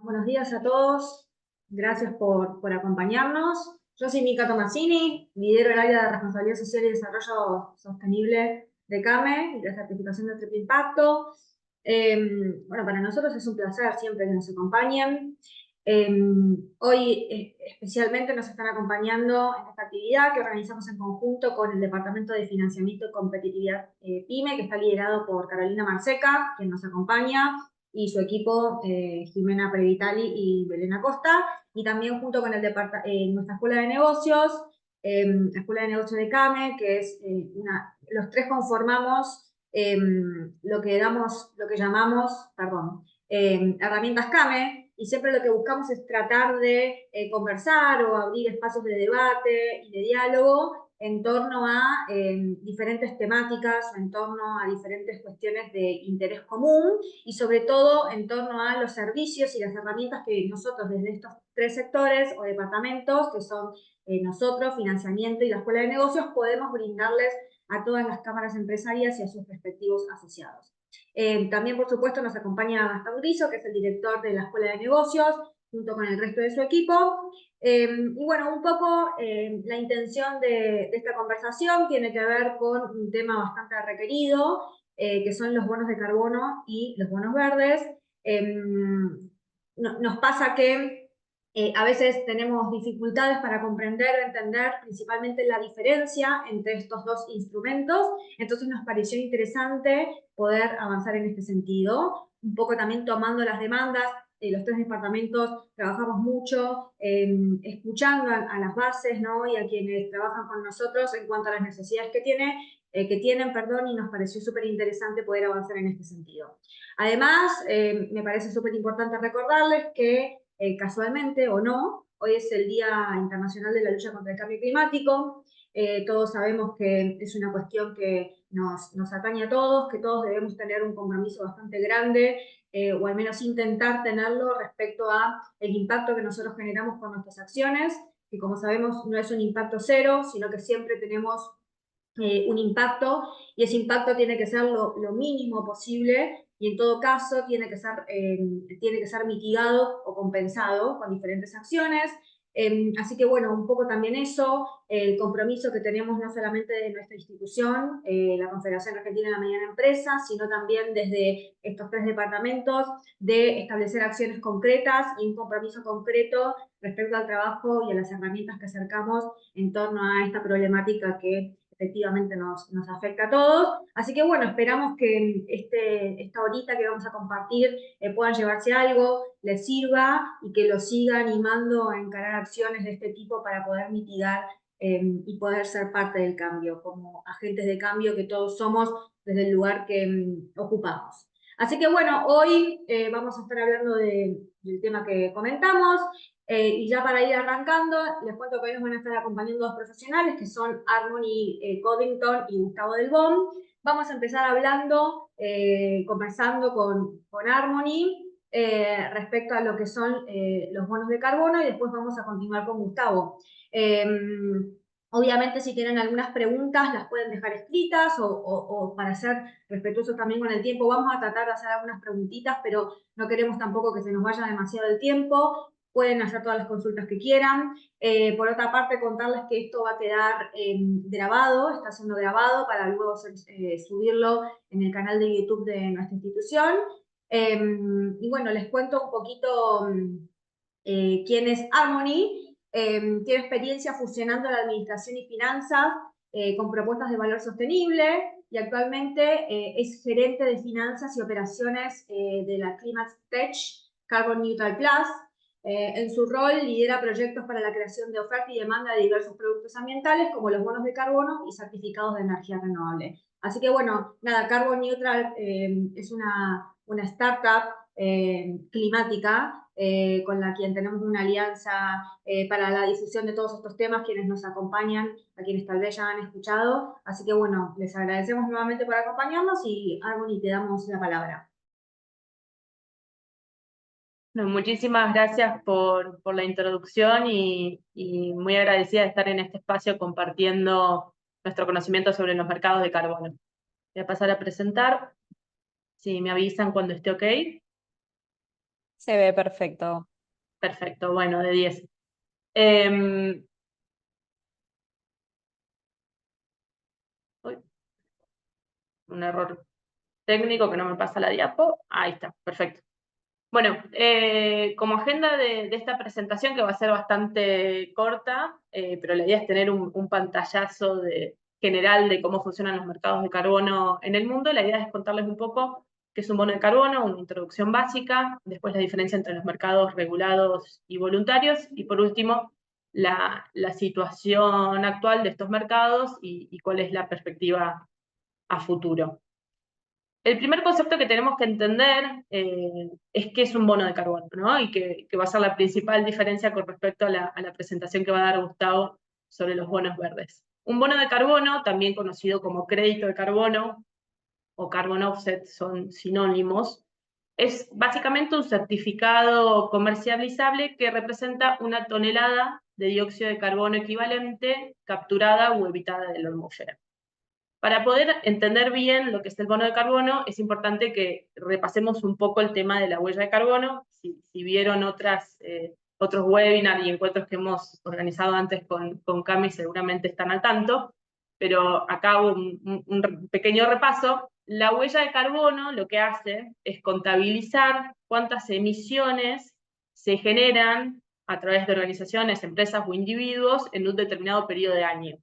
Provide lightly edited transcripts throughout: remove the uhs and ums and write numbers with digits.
buenos días a todos. Gracias por acompañarnos. Yo soy Mica Tomasini, lidero el área de responsabilidad social y desarrollo sostenible de CAME, de certificación de triple impacto. Bueno, para nosotros es un placer siempre que nos acompañen. Hoy especialmente nos están acompañando en esta actividad que organizamos en conjunto con el Departamento de Financiamiento y Competitividad PYME, que está liderado por Carolina Marseca, quien nos acompaña, y su equipo, Jimena Previtali y Belén Acosta, y también junto con nuestra Escuela de Negocios, la Escuela de Negocios de CAME, que es los tres conformamos lo que llamamos, herramientas CAME, y siempre lo que buscamos es tratar de conversar o abrir espacios de debate y de diálogo en torno a diferentes temáticas, en torno a diferentes cuestiones de interés común y sobre todo en torno a los servicios y las herramientas que nosotros desde estos tres sectores o departamentos, que son nosotros, financiamiento y la Escuela de Negocios, podemos brindarles a todas las cámaras empresarias y a sus respectivos asociados. También, por supuesto, nos acompaña Gastón Griso, que es el director de la Escuela de Negocios, junto con el resto de su equipo. Y bueno, un poco la intención de esta conversación tiene que ver con un tema bastante requerido, que son los bonos de carbono y los bonos verdes. Nos pasa que a veces tenemos dificultades para comprender o entender principalmente la diferencia entre estos dos instrumentos, entonces nos pareció interesante poder avanzar en este sentido, un poco también tomando las demandas. Los tres departamentos trabajamos mucho escuchando a las bases, ¿no? Y a quienes trabajan con nosotros en cuanto a las necesidades que tienen, y nos pareció súper interesante poder avanzar en este sentido. Además, me parece súper importante recordarles que casualmente o no, hoy es el Día Internacional de la Lucha contra el Cambio Climático. Todos sabemos que es una cuestión que nos atañe a todos, que todos debemos tener un compromiso bastante grande, o al menos intentar tenerlo respecto a el impacto que nosotros generamos con nuestras acciones, que como sabemos no es un impacto cero, sino que siempre tenemos un impacto, y ese impacto tiene que ser lo mínimo posible, y en todo caso tiene que ser mitigado o compensado con diferentes acciones. Así que bueno, un poco también eso, el compromiso que tenemos no solamente de nuestra institución, la Confederación Argentina de la Mediana Empresa, sino también desde estos tres departamentos, de establecer acciones concretas y un compromiso concreto respecto al trabajo y a las herramientas que acercamos en torno a esta problemática que efectivamente nos afecta a todos. Así que bueno, esperamos que esta horita que vamos a compartir puedan llevarse algo, les sirva y que los siga animando a encarar acciones de este tipo para poder mitigar y poder ser parte del cambio, como agentes de cambio que todos somos desde el lugar que ocupamos. Así que bueno, hoy vamos a estar hablando del tema que comentamos. Y ya para ir arrancando, les cuento que hoy nos van a estar acompañando dos profesionales, que son Harmony Codington y Gustavo Del Bon. Vamos a empezar hablando, conversando con Harmony respecto a lo que son los bonos de carbono, y después vamos a continuar con Gustavo. Obviamente, si tienen algunas preguntas, las pueden dejar escritas o para ser respetuosos también con el tiempo, vamos a tratar de hacer algunas preguntitas, pero no queremos tampoco que se nos vaya demasiado el tiempo. Pueden hacer todas las consultas que quieran. Por otra parte, contarles que esto va a quedar grabado, está siendo grabado para luego subirlo en el canal de YouTube de nuestra institución. Y bueno, les cuento un poquito quién es Harmony. Tiene experiencia fusionando la administración y finanzas con propuestas de valor sostenible, y actualmente es gerente de finanzas y operaciones de la Climate Tech Carbon Neutral Plus. En su rol lidera proyectos para la creación de oferta y demanda de diversos productos ambientales, como los bonos de carbono y certificados de energía renovable. Así que bueno, nada, Carbon Neutral es una startup climática con la quien tenemos una alianza para la difusión de todos estos temas, quienes nos acompañan, a quienes tal vez ya han escuchado. Así que bueno, les agradecemos nuevamente por acompañarnos, y Harmony, te damos la palabra. No, muchísimas gracias por la introducción y muy agradecida de estar en este espacio compartiendo nuestro conocimiento sobre los mercados de carbono. Voy a pasar a presentar, si me avisan cuando esté ok. Se ve perfecto. Perfecto, bueno, de 10. Un error técnico que no me pasa la diapo. Ahí está, perfecto. Bueno, como agenda de esta presentación, que va a ser bastante corta, pero la idea es tener un pantallazo general de cómo funcionan los mercados de carbono en el mundo, la idea es contarles un poco qué es un bono de carbono, una introducción básica, después la diferencia entre los mercados regulados y voluntarios, y por último, la situación actual de estos mercados y cuál es la perspectiva a futuro. El primer concepto que tenemos que entender es qué es un bono de carbono, ¿no? Y que va a ser la principal diferencia con respecto a la presentación que va a dar Gustavo sobre los bonos verdes. Un bono de carbono, también conocido como crédito de carbono o carbon offset, son sinónimos, es básicamente un certificado comercializable que representa una tonelada de dióxido de carbono equivalente capturada o evitada de la atmósfera. Para poder entender bien lo que es el bono de carbono, es importante que repasemos un poco el tema de la huella de carbono. Si vieron otros webinars y encuentros que hemos organizado antes con Cami, seguramente están al tanto, pero acá hago un pequeño repaso. La huella de carbono lo que hace es contabilizar cuántas emisiones se generan a través de organizaciones, empresas o individuos en un determinado periodo de año.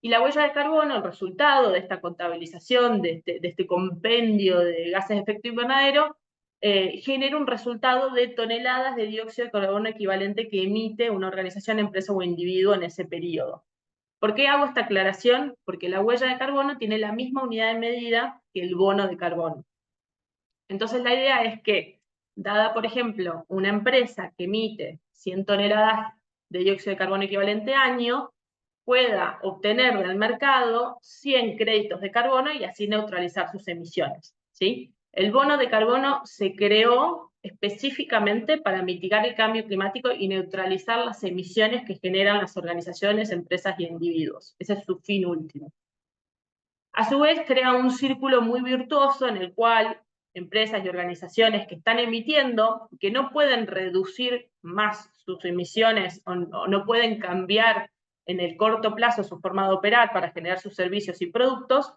Y la huella de carbono, el resultado de esta contabilización, de este compendio de gases de efecto invernadero, genera un resultado de toneladas de dióxido de carbono equivalente que emite una organización, empresa o individuo en ese periodo. ¿Por qué hago esta aclaración? Porque la huella de carbono tiene la misma unidad de medida que el bono de carbono. Entonces la idea es que, dada por ejemplo una empresa que emite 100 toneladas de dióxido de carbono equivalente año, pueda obtener del mercado 100 créditos de carbono y así neutralizar sus emisiones, ¿sí? El bono de carbono se creó específicamente para mitigar el cambio climático y neutralizar las emisiones que generan las organizaciones, empresas y individuos. Ese es su fin último. A su vez, crea un círculo muy virtuoso en el cual empresas y organizaciones que están emitiendo, que no pueden reducir más sus emisiones o no pueden cambiar en el corto plazo su forma de operar para generar sus servicios y productos,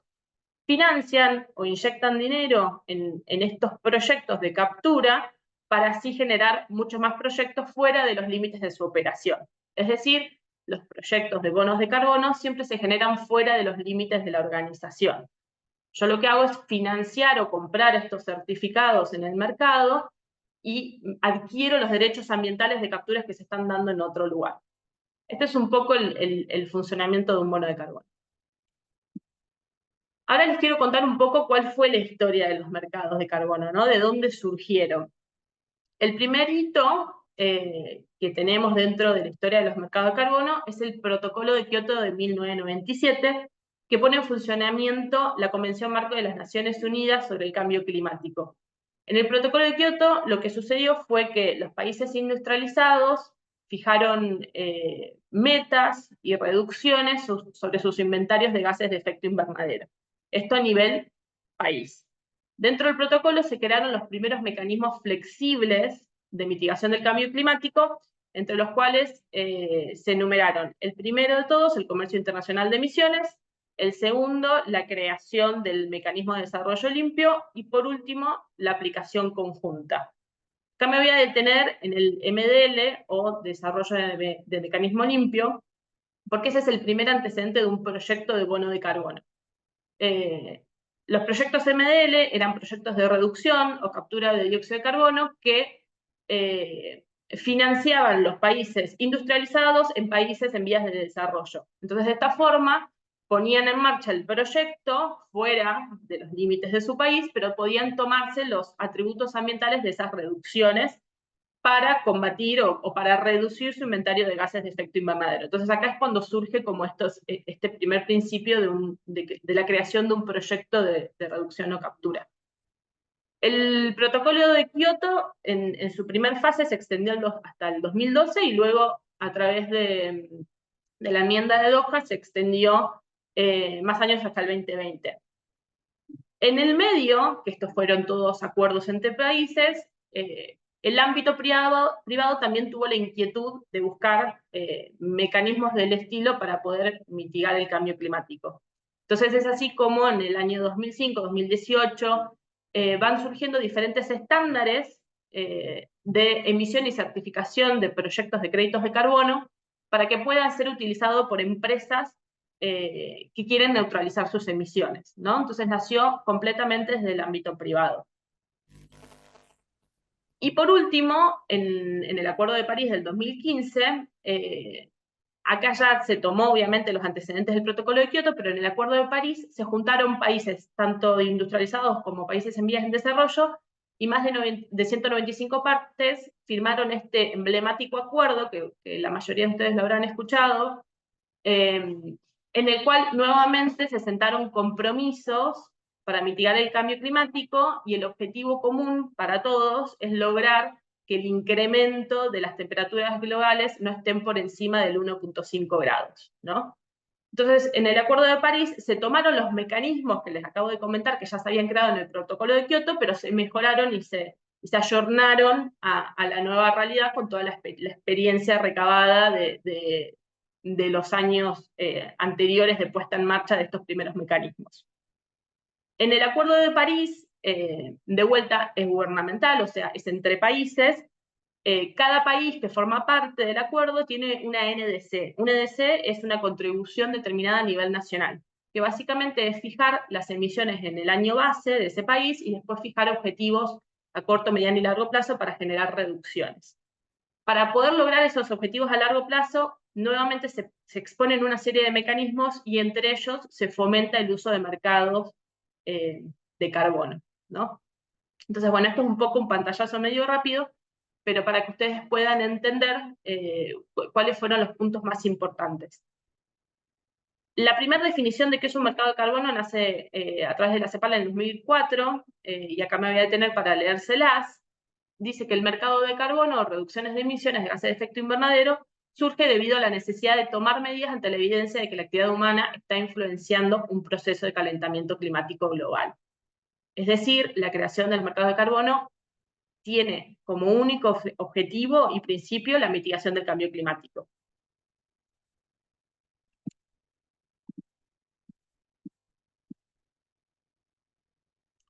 financian o inyectan dinero en estos proyectos de captura para así generar muchos más proyectos fuera de los límites de su operación. Es decir, los proyectos de bonos de carbono siempre se generan fuera de los límites de la organización. Yo lo que hago es financiar o comprar estos certificados en el mercado y adquiero los derechos ambientales de capturas que se están dando en otro lugar. Este es un poco el funcionamiento de un bono de carbono. Ahora les quiero contar un poco cuál fue la historia de los mercados de carbono, ¿no? De dónde surgieron. El primer hito que tenemos dentro de la historia de los mercados de carbono es el Protocolo de Kioto de 1997, que pone en funcionamiento la Convención Marco de las Naciones Unidas sobre el Cambio Climático. En el Protocolo de Kioto lo que sucedió fue que los países industrializados fijaron metas y reducciones sobre sus inventarios de gases de efecto invernadero. Esto a nivel país. Dentro del protocolo se crearon los primeros mecanismos flexibles de mitigación del cambio climático, entre los cuales se enumeraron el primero de todos, el comercio internacional de emisiones, el segundo, la creación del mecanismo de desarrollo limpio, y por último, la aplicación conjunta. Acá me voy a detener en el MDL, o desarrollo de mecanismo limpio, porque ese es el primer antecedente de un proyecto de bono de carbono. Los proyectos MDL eran proyectos de reducción o captura de dióxido de carbono que financiaban los países industrializados en países en vías de desarrollo. Entonces, de esta forma, ponían en marcha el proyecto fuera de los límites de su país, pero podían tomarse los atributos ambientales de esas reducciones para combatir o para reducir su inventario de gases de efecto invernadero. Entonces acá es cuando surge como este primer principio de la creación de un proyecto de reducción o captura. El protocolo de Kioto en su primera fase se extendió hasta el 2012 y luego a través de la enmienda de Doha se extendió más años hasta el 2020. En el medio, que estos fueron todos acuerdos entre países, el ámbito privado también tuvo la inquietud de buscar mecanismos del estilo para poder mitigar el cambio climático. Entonces es así como en el año 2005-2018 van surgiendo diferentes estándares de emisión y certificación de proyectos de créditos de carbono para que puedan ser utilizados por empresas que quieren neutralizar sus emisiones, ¿no? Entonces nació completamente desde el ámbito privado. Y por último, en el Acuerdo de París del 2015, acá ya se tomó obviamente los antecedentes del Protocolo de Kioto, pero en el Acuerdo de París se juntaron países, tanto industrializados como países en vías en desarrollo, y más de 195 partes firmaron este emblemático acuerdo, que la mayoría de ustedes lo habrán escuchado, en el cual nuevamente se sentaron compromisos para mitigar el cambio climático, y el objetivo común para todos es lograr que el incremento de las temperaturas globales no estén por encima del 1.5 grados, ¿no? Entonces, en el Acuerdo de París se tomaron los mecanismos que les acabo de comentar, que ya se habían creado en el Protocolo de Kioto, pero se mejoraron y se ayornaron a la nueva realidad con toda la experiencia recabada de los años anteriores de puesta en marcha de estos primeros mecanismos. En el Acuerdo de París, de vuelta, es gubernamental, o sea, es entre países. Cada país que forma parte del acuerdo tiene una NDC. Una NDC es una contribución determinada a nivel nacional, que básicamente es fijar las emisiones en el año base de ese país y después fijar objetivos a corto, mediano y largo plazo para generar reducciones. Para poder lograr esos objetivos a largo plazo, nuevamente se exponen una serie de mecanismos y entre ellos se fomenta el uso de mercados de carbono, ¿no? Entonces, bueno, esto es un poco un pantallazo medio rápido, pero para que ustedes puedan entender cuáles fueron los puntos más importantes. La primera definición de qué es un mercado de carbono nace a través de la CEPAL en el 2004, y acá me voy a detener para leérselas. Dice que el mercado de carbono o reducciones de emisiones de gases de efecto invernadero surge debido a la necesidad de tomar medidas ante la evidencia de que la actividad humana está influenciando un proceso de calentamiento climático global. Es decir, la creación del mercado de carbono tiene como único objetivo y principio la mitigación del cambio climático.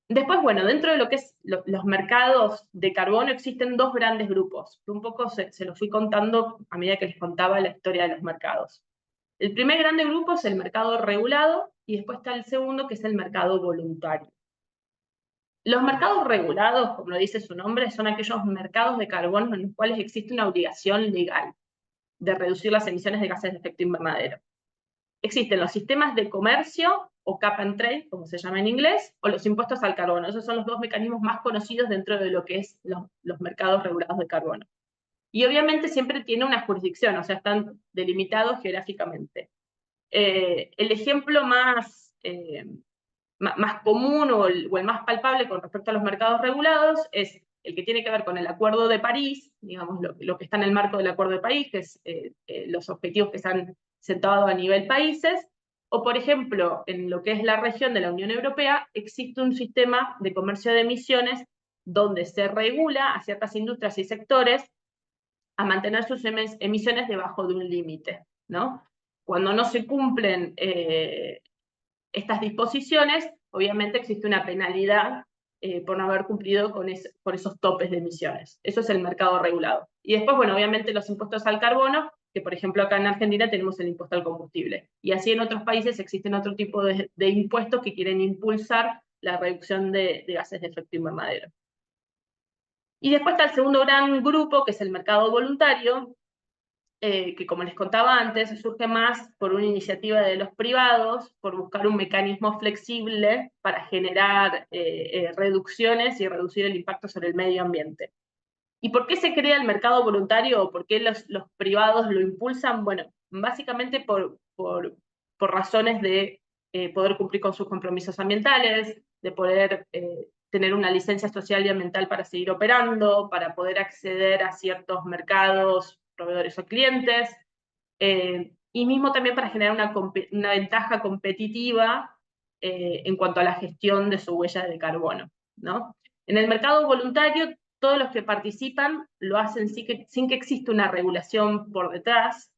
Después, bueno, dentro de lo que es los mercados de carbono existen dos grandes grupos, que un poco se los fui contando a medida que les contaba la historia de los mercados. El primer grande grupo es el mercado regulado, y después está el segundo, que es el mercado voluntario. Los mercados regulados, como lo dice su nombre, son aquellos mercados de carbono en los cuales existe una obligación legal de reducir las emisiones de gases de efecto invernadero. Existen los sistemas de comercio, o cap and trade, como se llama en inglés, o los impuestos al carbono. Esos son los dos mecanismos más conocidos dentro de lo que es los mercados regulados de carbono. Y obviamente siempre tiene una jurisdicción, o sea, están delimitados geográficamente. El ejemplo más común o el más palpable con respecto a los mercados regulados es el que tiene que ver con el Acuerdo de París, digamos, lo que está en el marco del Acuerdo de París, que es los objetivos que se han sentado a nivel países, o por ejemplo, en lo que es la región de la Unión Europea, existe un sistema de comercio de emisiones donde se regula a ciertas industrias y sectores a mantener sus emisiones debajo de un límite, ¿no? Cuando no se cumplen estas disposiciones, obviamente existe una penalidad por no haber cumplido por esos topes de emisiones. Eso es el mercado regulado. Y después, bueno, obviamente los impuestos al carbono, que por ejemplo acá en Argentina tenemos el impuesto al combustible. Y así en otros países existen otro tipo de impuestos que quieren impulsar la reducción de gases de efecto invernadero. Y después está el segundo gran grupo, que es el mercado voluntario, que como les contaba antes, surge más por una iniciativa de los privados, por buscar un mecanismo flexible para generar reducciones y reducir el impacto sobre el medio ambiente. ¿Y por qué se crea el mercado voluntario o por qué los privados lo impulsan? Bueno, básicamente por razones de poder cumplir con sus compromisos ambientales, de poder tener una licencia social y ambiental para seguir operando, para poder acceder a ciertos mercados, proveedores o clientes, y mismo también para generar una ventaja competitiva en cuanto a la gestión de su huella de carbono, ¿no? En el mercado voluntario todos los que participan lo hacen sin que exista una regulación por detrás.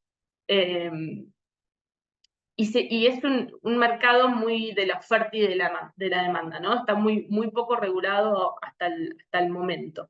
Y es un mercado muy de la oferta y de la demanda, ¿no? Está muy poco regulado hasta el momento.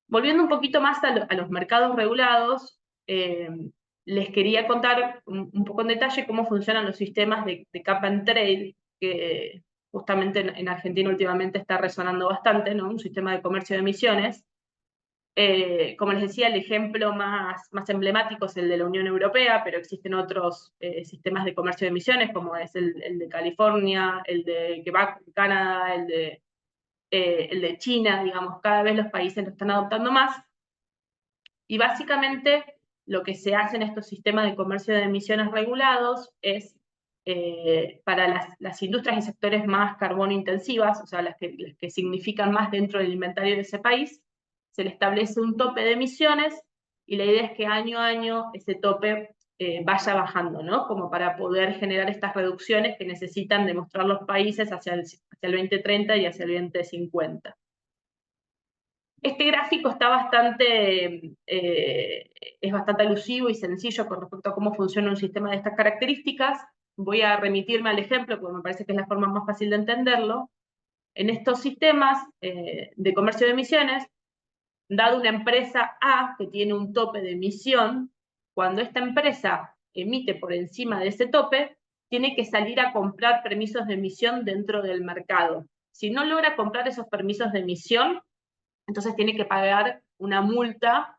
Volviendo un poquito más a los mercados regulados, les quería contar un poco en detalle cómo funcionan los sistemas de cap and trade, que justamente en Argentina últimamente está resonando bastante, ¿no? Un sistema de comercio de emisiones. Como les decía, el ejemplo más emblemático es el de la Unión Europea, pero existen otros sistemas de comercio de emisiones, como es el de California, el de Quebec, Canadá, el de China, digamos, cada vez los países lo están adoptando más. Y básicamente lo que se hace en estos sistemas de comercio de emisiones regulados es, para las industrias y sectores más carbono intensivas, o sea, las que significan más dentro del inventario de ese país, se le establece un tope de emisiones y la idea es que año a año ese tope vaya bajando, ¿no? Como para poder generar estas reducciones que necesitan demostrar los países hacia el 2030 y hacia el 2050. Este gráfico está es bastante alusivo y sencillo con respecto a cómo funciona un sistema de estas características. Voy a remitirme al ejemplo porque me parece que es la forma más fácil de entenderlo. En estos sistemas de comercio de emisiones, dado una empresa A que tiene un tope de emisión, cuando esta empresa emite por encima de ese tope, tiene que salir a comprar permisos de emisión dentro del mercado. Si no logra comprar esos permisos de emisión, entonces tiene que pagar una multa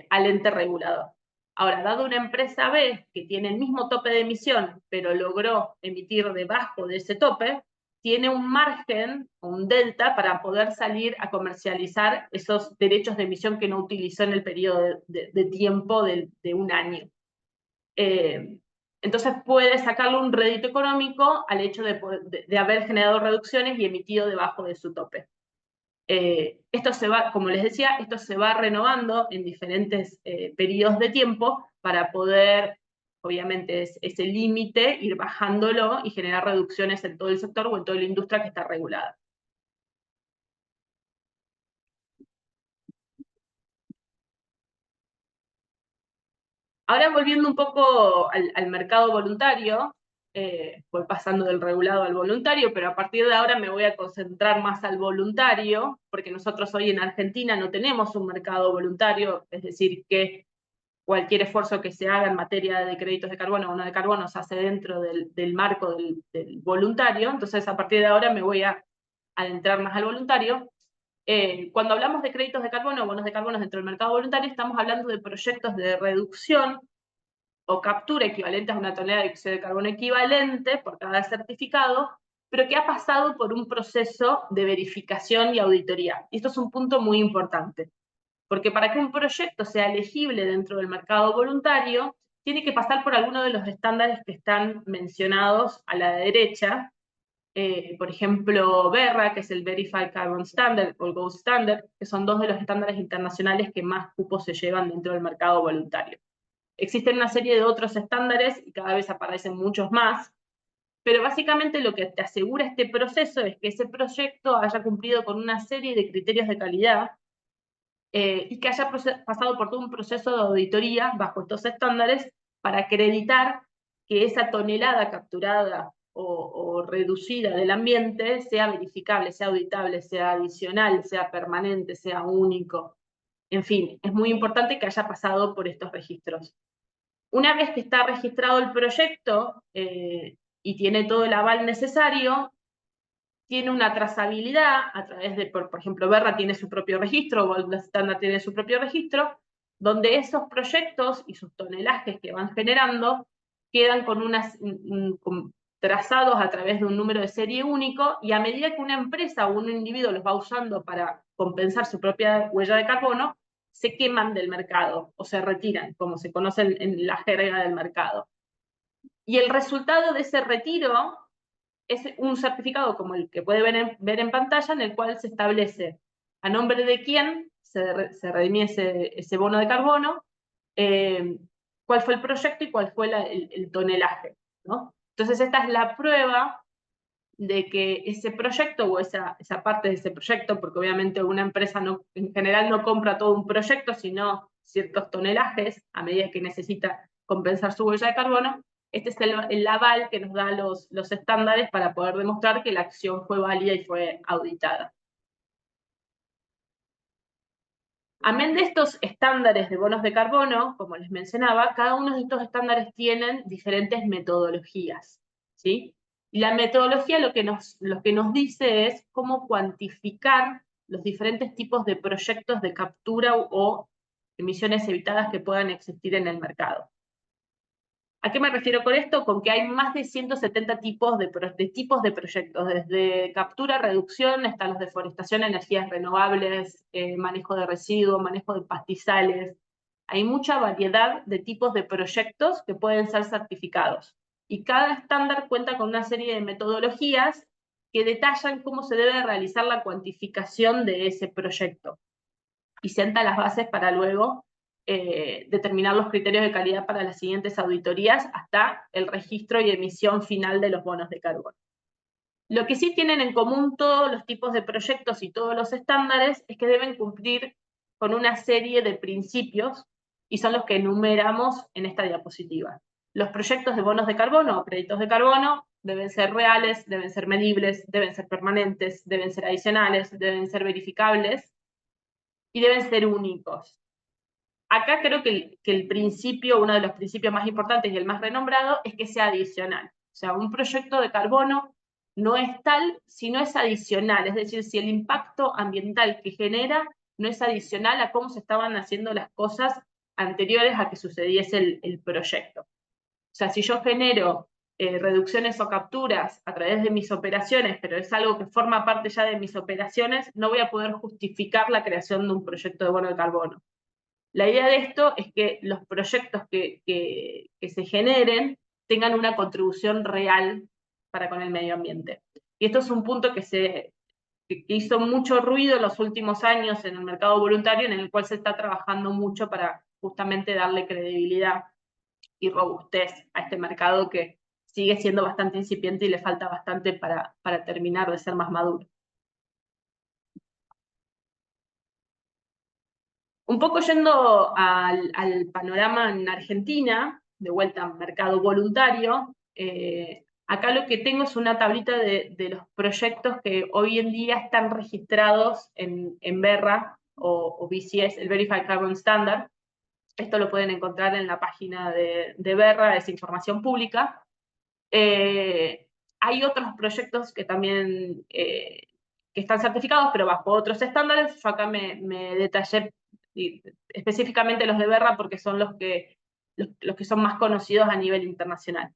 al ente regulador. Ahora, dado una empresa B que tiene el mismo tope de emisión, pero logró emitir debajo de ese tope, tiene un margen, un delta, para poder salir a comercializar esos derechos de emisión que no utilizó en el periodo de tiempo de un año. Entonces puede sacarle un rédito económico al hecho de haber generado reducciones y emitido debajo de su tope. Esto se va, como les decía, esto se va renovando en diferentes periodos de tiempo para poder, obviamente, ese límite, ir bajándolo y generar reducciones en todo el sector o en toda la industria que está regulada. Ahora volviendo un poco al mercado voluntario, voy pasando del regulado al voluntario, pero a partir de ahora me voy a concentrar más al voluntario, porque nosotros hoy en Argentina no tenemos un mercado voluntario, es decir, que cualquier esfuerzo que se haga en materia de créditos de carbono o no de carbono se hace dentro del marco del voluntario. Entonces, a partir de ahora me voy a adentrar más al voluntario. Cuando hablamos de créditos de carbono o bonos de carbono dentro del mercado voluntario, estamos hablando de proyectos de reducción o captura equivalentes a una tonelada de dióxido de carbono equivalente por cada certificado, pero que ha pasado por un proceso de verificación y auditoría. Y esto es un punto muy importante, porque para que un proyecto sea elegible dentro del mercado voluntario, tiene que pasar por alguno de los estándares que están mencionados a la derecha. Por ejemplo, BERRA, que es el Verified Carbon Standard, o el Gold Standard, que son dos de los estándares internacionales que más cupos se llevan dentro del mercado voluntario. Existen una serie de otros estándares y cada vez aparecen muchos más, pero básicamente lo que te asegura este proceso es que ese proyecto haya cumplido con una serie de criterios de calidad y que haya pasado por todo un proceso de auditoría bajo estos estándares para acreditar que esa tonelada capturada o reducida del ambiente sea verificable, sea auditable, sea adicional, sea permanente, sea único. En fin, es muy importante que haya pasado por estos registros. Una vez que está registrado el proyecto y tiene todo el aval necesario, tiene una trazabilidad a través de, por ejemplo, BERRA tiene su propio registro, Gold Standard tiene su propio registro, donde esos proyectos y sus tonelajes que van generando quedan trazados a través de un número de serie único, y a medida que una empresa o un individuo los va usando para compensar su propia huella de carbono, se queman del mercado o se retiran, como se conoce en la jerga del mercado. Y el resultado de ese retiro es un certificado como el que puede ver en pantalla, en el cual se establece a nombre de quién se redime ese bono de carbono, cuál fue el proyecto y cuál fue el tonelaje, ¿no? Entonces esta es la prueba de que ese proyecto o esa parte de ese proyecto, porque obviamente una empresa en general no compra todo un proyecto, sino ciertos tonelajes a medida que necesita compensar su huella de carbono, este es el aval que nos da los estándares para poder demostrar que la acción fue válida y fue auditada. Amén de estos estándares de bonos de carbono, como les mencionaba, cada uno de estos estándares tienen diferentes metodologías, ¿sí? Y la metodología lo que nos dice es cómo cuantificar los diferentes tipos de proyectos de captura o emisiones evitadas que puedan existir en el mercado. ¿A qué me refiero con esto? Con que hay más de 170 tipos de proyectos, desde captura, reducción, hasta los de deforestación, energías renovables, manejo de residuos, manejo de pastizales. Hay mucha variedad de tipos de proyectos que pueden ser certificados. Y cada estándar cuenta con una serie de metodologías que detallan cómo se debe realizar la cuantificación de ese proyecto. Y sienta las bases para luego determinar los criterios de calidad para las siguientes auditorías hasta el registro y emisión final de los bonos de carbono. Lo que sí tienen en común todos los tipos de proyectos y todos los estándares es que deben cumplir con una serie de principios y son los que enumeramos en esta diapositiva. Los proyectos de bonos de carbono o créditos de carbono deben ser reales, deben ser medibles, deben ser permanentes, deben ser adicionales, deben ser verificables y deben ser únicos. Acá creo que el principio, uno de los principios más importantes y el más renombrado, es que sea adicional. O sea, un proyecto de carbono no es tal si no es adicional, es decir, si el impacto ambiental que genera no es adicional a cómo se estaban haciendo las cosas anteriores a que sucediese el proyecto. O sea, si yo genero reducciones o capturas a través de mis operaciones, pero es algo que forma parte ya de mis operaciones, no voy a poder justificar la creación de un proyecto de bono de carbono. La idea de esto es que los proyectos que se generen tengan una contribución real para con el medio ambiente. Y esto es un punto que hizo mucho ruido en los últimos años en el mercado voluntario, en el cual se está trabajando mucho para justamente darle credibilidad y robustez a este mercado que sigue siendo bastante incipiente y le falta bastante para terminar de ser más maduro. Un poco yendo al panorama en Argentina, de vuelta al mercado voluntario, acá lo que tengo es una tablita de los proyectos que hoy en día están registrados en BERRA o BCS, el Verified Carbon Standard. Esto lo pueden encontrar en la página de BERRA, es información pública. Hay otros proyectos que también que están certificados, pero bajo otros estándares. Yo acá me detallé específicamente los de BERRA porque son los que son más conocidos a nivel internacional.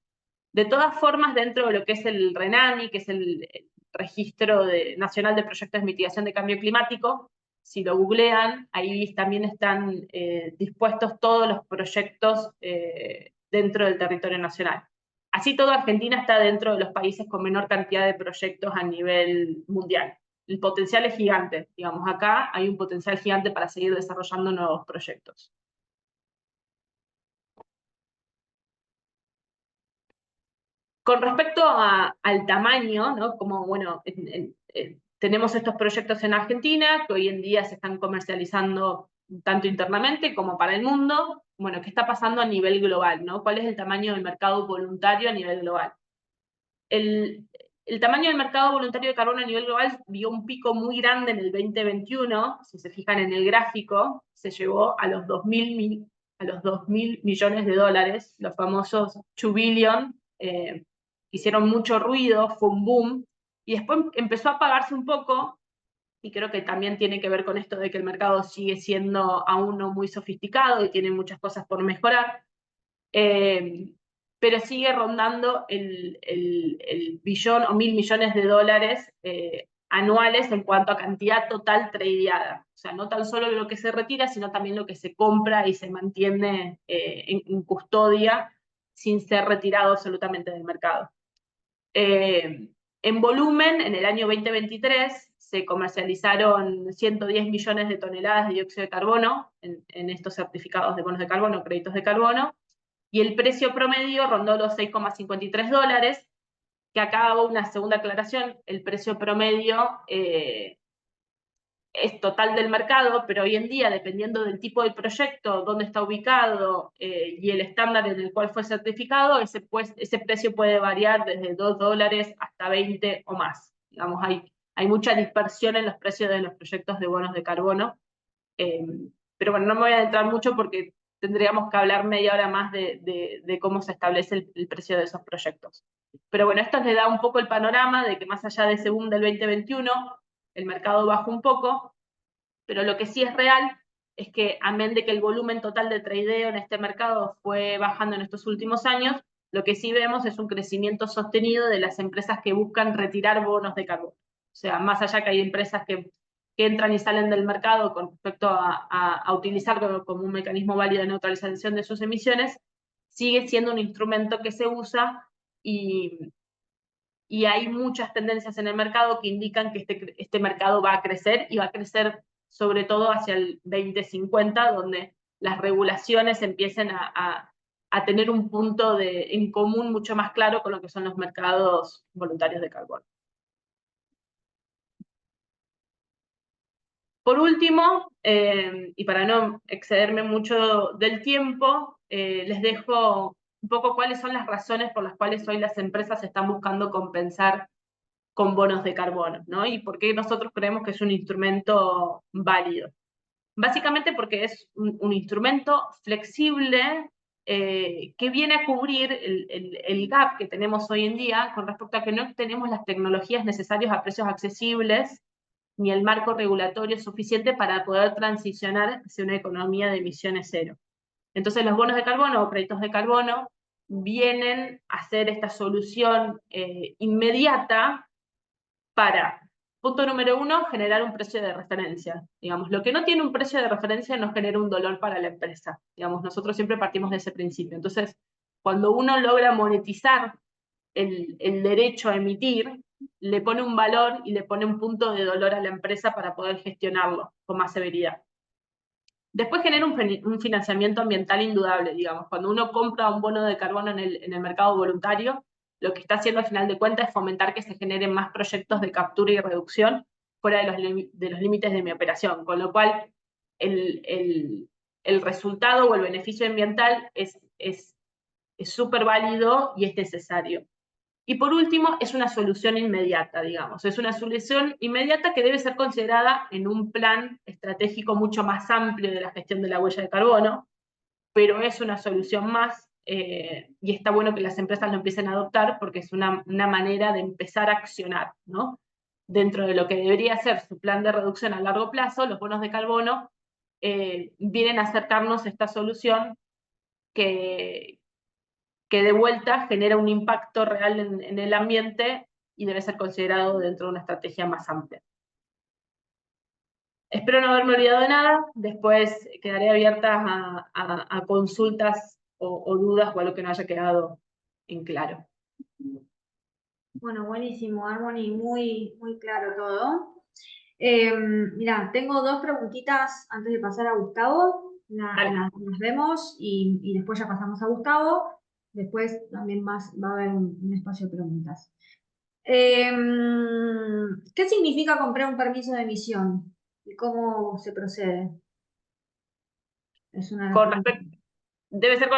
De todas formas, dentro de lo que es el RENAMI, que es el Registro Nacional de Proyectos de Mitigación de Cambio Climático, si lo googlean, ahí también están dispuestos todos los proyectos dentro del territorio nacional. Así todo, Argentina está dentro de los países con menor cantidad de proyectos a nivel mundial. El potencial es gigante, digamos, acá hay un potencial gigante para seguir desarrollando nuevos proyectos. Con respecto al tamaño, ¿no? Como, bueno, tenemos estos proyectos en Argentina que hoy en día se están comercializando tanto internamente como para el mundo. Bueno, ¿qué está pasando a nivel global, ¿no? ¿Cuál es el tamaño del mercado voluntario a nivel global? El tamaño del mercado voluntario de carbono a nivel global vio un pico muy grande en el 2021, si se fijan en el gráfico, se llegó a los 2.000 millones de dólares, los famosos 2 billion, hicieron mucho ruido, fue un boom, y después empezó a apagarse un poco, y creo que también tiene que ver con esto de que el mercado sigue siendo aún no muy sofisticado y tiene muchas cosas por mejorar, pero sigue rondando el billón o 1.000 millones de dólares anuales en cuanto a cantidad total tradeada. O sea, no tan solo lo que se retira, sino también lo que se compra y se mantiene en custodia sin ser retirado absolutamente del mercado. En volumen, en el año 2023 se comercializaron 110 millones de toneladas de dióxido de carbono en estos certificados de bonos de carbono, créditos de carbono, y el precio promedio rondó los $6,53, que acá hago una segunda aclaración, el precio promedio es total del mercado, pero hoy en día, dependiendo del tipo de proyecto, dónde está ubicado y el estándar en el cual fue certificado, ese precio puede variar desde $2 hasta 20 o más. Digamos, hay mucha dispersión en los precios de los proyectos de bonos de carbono. Pero bueno, no me voy a adentrar mucho porque tendríamos que hablar media hora más de cómo se establece el precio de esos proyectos. Pero bueno, esto les da un poco el panorama de que más allá de ese boom del 2021, el mercado bajó un poco, pero lo que sí es real es que, amén de que el volumen total de tradeo en este mercado fue bajando en estos últimos años, lo que sí vemos es un crecimiento sostenido de las empresas que buscan retirar bonos de carbono. O sea, más allá que hay empresas que entran y salen del mercado con respecto a utilizarlo como un mecanismo válido de neutralización de sus emisiones, sigue siendo un instrumento que se usa y hay muchas tendencias en el mercado que indican que este mercado va a crecer y va a crecer sobre todo hacia el 2050, donde las regulaciones empiecen a tener un punto en común mucho más claro con lo que son los mercados voluntarios de carbono. Por último, y para no excederme mucho del tiempo, les dejo un poco cuáles son las razones por las cuales hoy las empresas están buscando compensar con bonos de carbono, ¿no? Y por qué nosotros creemos que es un instrumento válido. Básicamente porque es un instrumento flexible que viene a cubrir el gap que tenemos hoy en día con respecto a que no tenemos las tecnologías necesarias a precios accesibles ni el marco regulatorio suficiente para poder transicionar hacia una economía de emisiones cero. Entonces los bonos de carbono o créditos de carbono vienen a ser esta solución inmediata para, punto número 1, generar un precio de referencia. Digamos, lo que no tiene un precio de referencia no genera un dolor para la empresa. Digamos, nosotros siempre partimos de ese principio. Entonces, cuando uno logra monetizar el derecho a emitir, le pone un valor y le pone un punto de dolor a la empresa para poder gestionarlo con más severidad. Después genera un financiamiento ambiental indudable, digamos. Cuando uno compra un bono de carbono en el mercado voluntario, lo que está haciendo al final de cuentas es fomentar que se generen más proyectos de captura y reducción fuera de los límites de mi operación, con lo cual el resultado o el beneficio ambiental es súper válido y es necesario. Y por último, es una solución inmediata, digamos. Es una solución inmediata que debe ser considerada en un plan estratégico mucho más amplio de la gestión de la huella de carbono, pero es una solución más y está bueno que las empresas lo empiecen a adoptar porque es una manera de empezar a accionar, ¿no? Dentro de lo que debería ser su plan de reducción a largo plazo, los bonos de carbono vienen a acercarnos a esta solución que de vuelta genera un impacto real en el ambiente y debe ser considerado dentro de una estrategia más amplia. Espero no haberme olvidado de nada, después quedaré abierta a consultas o dudas o algo que no haya quedado en claro. Bueno, buenísimo, Harmony, muy, muy claro todo. Mira, tengo dos preguntitas antes de pasar a Gustavo. Las vemos y después ya pasamos a Gustavo. Después también va a haber un espacio de preguntas. ¿Qué significa comprar un permiso de emisión? ¿Y cómo se procede? Es una de las preguntas. Debe ser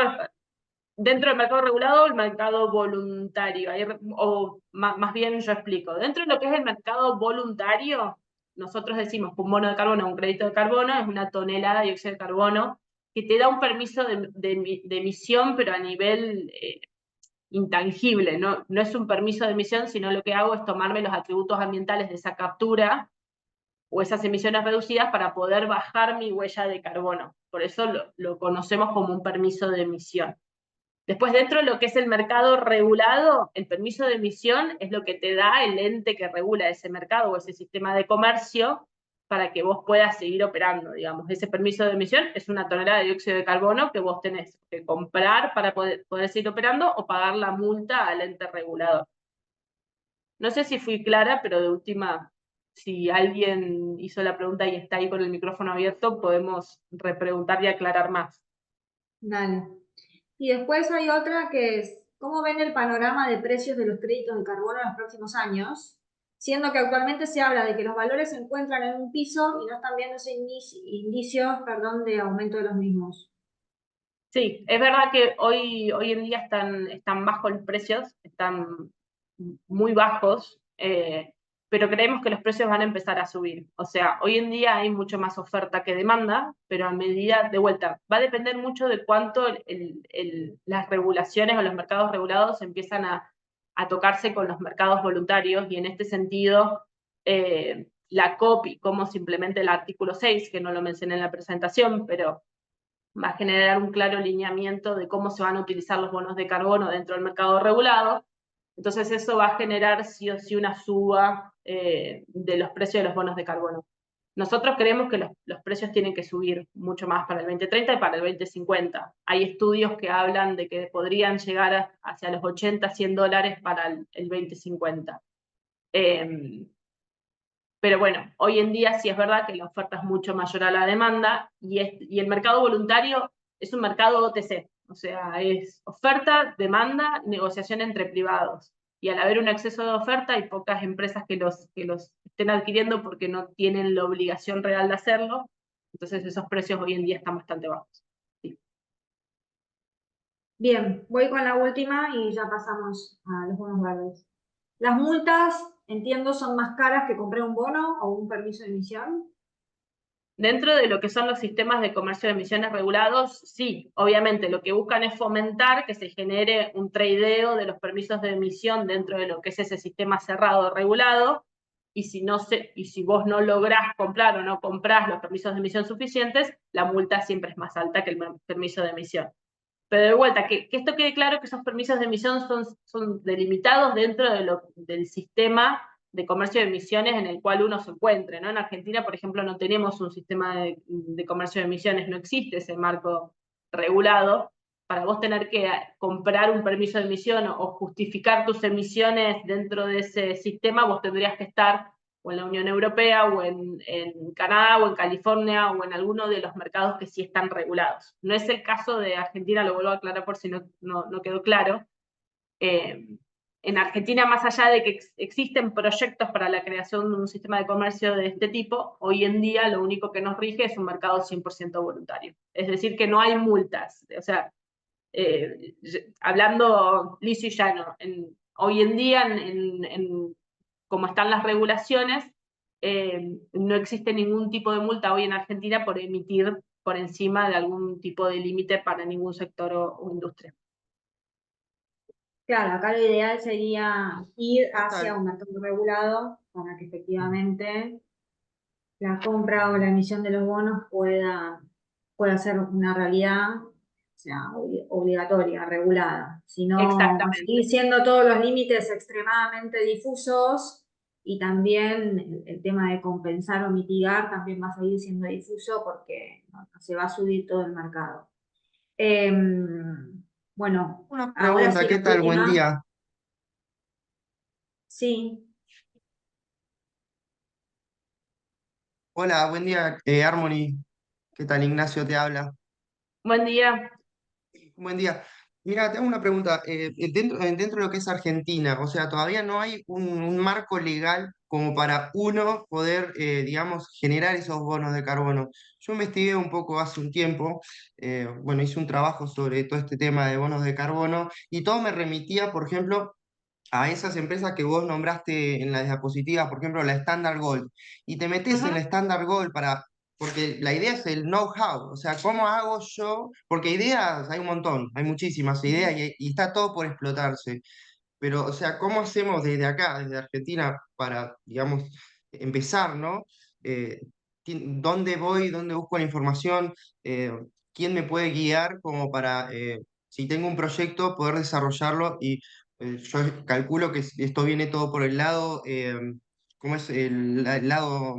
dentro del mercado regulado o el mercado voluntario. O más bien yo explico. Dentro de lo que es el mercado voluntario, nosotros decimos que un bono de carbono o un crédito de carbono es una tonelada de dióxido de carbono que te da un permiso de emisión, pero a nivel intangible. No es un permiso de emisión, sino lo que hago es tomarme los atributos ambientales de esa captura o esas emisiones reducidas para poder bajar mi huella de carbono. Por eso lo conocemos como un permiso de emisión. Después, dentro de lo que es el mercado regulado, el permiso de emisión es lo que te da el ente que regula ese mercado o ese sistema de comercio para que vos puedas seguir operando, digamos. Ese permiso de emisión es una tonelada de dióxido de carbono que vos tenés que comprar para poder seguir operando o pagar la multa al ente regulador. No sé si fui clara, pero de última, si alguien hizo la pregunta y está ahí con el micrófono abierto, podemos repreguntar y aclarar más. Dale. Y después hay otra que es, ¿Cómo ven el panorama de precios de los créditos de carbono en los próximos años? Siendo que actualmente se habla de que los valores se encuentran en un piso y no están viéndose indicios, perdón, de aumento de los mismos. Sí, es verdad que hoy en día están bajos los precios, están muy bajos, pero creemos que los precios van a empezar a subir. O sea, hoy en día hay mucho más oferta que demanda, pero a medida, de vuelta, va a depender mucho de cuánto las regulaciones o los mercados regulados empiezan a tocarse con los mercados voluntarios, y en este sentido, la COP y cómo se implementa el artículo 6, que no lo mencioné en la presentación, pero va a generar un claro lineamiento de cómo se van a utilizar los bonos de carbono dentro del mercado regulado. Entonces eso va a generar sí o sí una suba de los precios de los bonos de carbono. Nosotros creemos que los precios tienen que subir mucho más para el 2030 y para el 2050. Hay estudios que hablan de que podrían llegar hacia los 80, $100 para el 2050. Pero bueno, hoy en día sí es verdad que la oferta es mucho mayor a la demanda, y el mercado voluntario es un mercado OTC, o sea, es oferta, demanda, negociación entre privados. Y al haber un exceso de oferta, hay pocas empresas que los estén adquiriendo porque no tienen la obligación real de hacerlo. Entonces esos precios hoy en día están bastante bajos. Sí. Bien, voy con la última y ya pasamos a los bonos verdes. Las multas, entiendo, son más caras que comprar un bono o un permiso de emisión. Dentro de lo que son los sistemas de comercio de emisiones regulados, sí, obviamente lo que buscan es fomentar que se genere un tradeo de los permisos de emisión dentro de lo que es ese sistema cerrado regulado, y si vos no lográs comprar o no comprás los permisos de emisión suficientes, la multa siempre es más alta que el permiso de emisión. Pero de vuelta, que esto quede claro, que esos permisos de emisión son delimitados dentro del sistema de comercio de emisiones en el cual uno se encuentre, ¿no? En Argentina, por ejemplo, no tenemos un sistema de comercio de emisiones, no existe ese marco regulado. Para vos tener que comprar un permiso de emisión o justificar tus emisiones dentro de ese sistema, vos tendrías que estar o en la Unión Europea, o en Canadá, o en California, o en alguno de los mercados que sí están regulados. No es el caso de Argentina, lo vuelvo a aclarar por si no quedó claro. En Argentina, más allá de que existen proyectos para la creación de un sistema de comercio de este tipo, hoy en día lo único que nos rige es un mercado 100% voluntario. Es decir, que no hay multas. O sea, hablando liso y llano, hoy en día, como están las regulaciones, no existe ningún tipo de multa hoy en Argentina por emitir por encima de algún tipo de límite para ningún sector o industria. Claro, acá lo ideal sería ir hacia Total. un mercado regulado para que efectivamente la compra o la emisión de los bonos pueda ser una realidad, o sea, obligatoria, regulada. Si no, van a seguir Exactamente. siendo todos los límites extremadamente difusos, y también el tema de compensar o mitigar también va a seguir siendo difuso porque no, se va a subir todo el mercado. Bueno, Una ahora pregunta, sí, ¿qué la tal? Buen última. día. Sí, Hola, buen día, Harmony. ¿Qué tal? Ignacio te habla. Buen día. Buen día. Mira, te hago una pregunta. Dentro de lo que es Argentina, o sea, todavía no hay un marco legal como para uno poder, digamos, generar esos bonos de carbono. Yo investigué un poco hace un tiempo, bueno, hice un trabajo sobre todo este tema de bonos de carbono, y todo me remitía, por ejemplo, a esas empresas que vos nombraste en las diapositivas, por ejemplo, la Standard Gold, y te metes en Ujú. la Standard Gold porque la idea es el know-how, o sea, ¿cómo hago yo? Porque ideas hay un montón, hay muchísimas ideas, y está todo por explotarse, pero, o sea, ¿cómo hacemos desde acá, desde Argentina, para, digamos, empezar, ¿no? Eh, ¿Dónde voy? ¿Dónde busco la información? Eh, ¿Quién me puede guiar como para, si tengo un proyecto, poder desarrollarlo? Y yo calculo que esto viene todo por el lado, ¿cómo es? El lado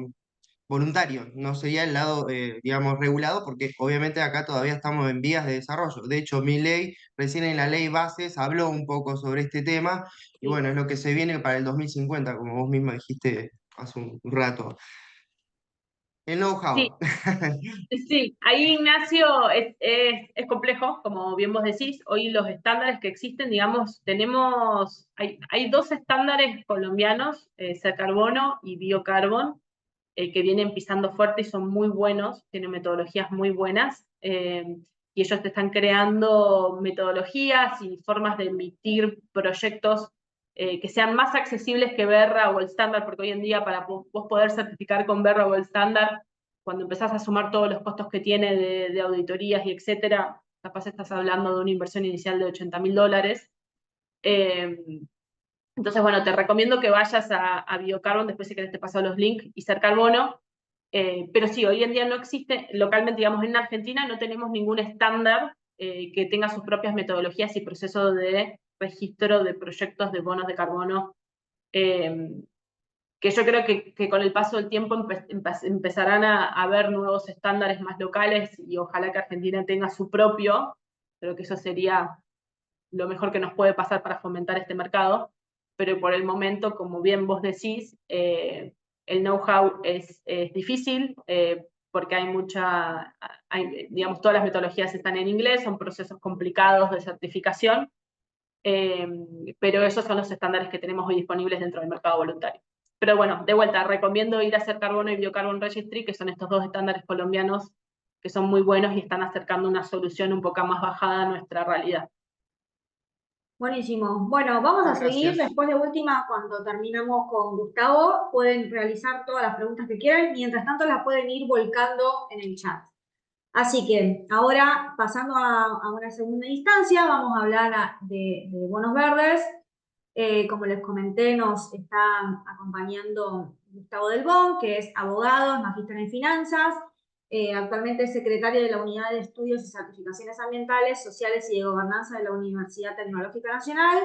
voluntario, no sería el lado, digamos, regulado, porque obviamente acá todavía estamos en vías de desarrollo. De hecho, mi ley, recién en la ley bases, habló un poco sobre este tema, y Sí. bueno, es lo que se viene para el 2050, como vos misma dijiste hace un rato. El Sí, know-how. sí, ahí Ignacio es complejo, como bien vos decís. Hoy los estándares que existen, digamos, hay dos estándares colombianos, Carbono y Biocarbon, que vienen pisando fuerte y son muy buenos, tienen metodologías muy buenas, y ellos te están creando metodologías y formas de emitir proyectos que sean más accesibles que Verra o el estándar, porque hoy en día para vos poder certificar con Verra o el estándar, cuando empezás a sumar todos los costos que tiene de auditorías y etcétera, capaz estás hablando de una inversión inicial de $80.000. Entonces, bueno, te recomiendo que vayas a Biocarbon, después si querés te paso los links, y Ser Carbono. Pero sí, hoy en día no existe, localmente, digamos, en Argentina no tenemos ningún estándar que tenga sus propias metodologías y procesos de registro de proyectos de bonos de carbono, eh, que yo creo que con el paso del tiempo empezarán a haber nuevos estándares más locales y ojalá que Argentina tenga su propio. Creo que eso sería lo mejor que nos puede pasar para fomentar este mercado, pero por el momento, como bien vos decís, el know-how es difícil porque digamos, todas las metodologías están en inglés, son procesos complicados de certificación, eh, pero esos son los estándares que tenemos hoy disponibles dentro del mercado voluntario. Pero bueno, de vuelta, recomiendo ir a Ser Carbono y Biocarbon Registry, que son estos dos estándares colombianos que son muy buenos y están acercando una solución un poco más bajada a nuestra realidad. Buenísimo. Bueno, vamos a seguir Gracias. después de última, cuando terminamos con Gustavo, pueden realizar todas las preguntas que quieran, mientras tanto las pueden ir volcando en el chat. Así que ahora, pasando a una segunda instancia, vamos a hablar de bonos verdes. Como les comenté, nos está acompañando Gustavo Del Bon, que es abogado, es magíster en finanzas, actualmente es secretario de la Unidad de Estudios y Certificaciones Ambientales, Sociales y de Gobernanza de la Universidad Tecnológica Nacional,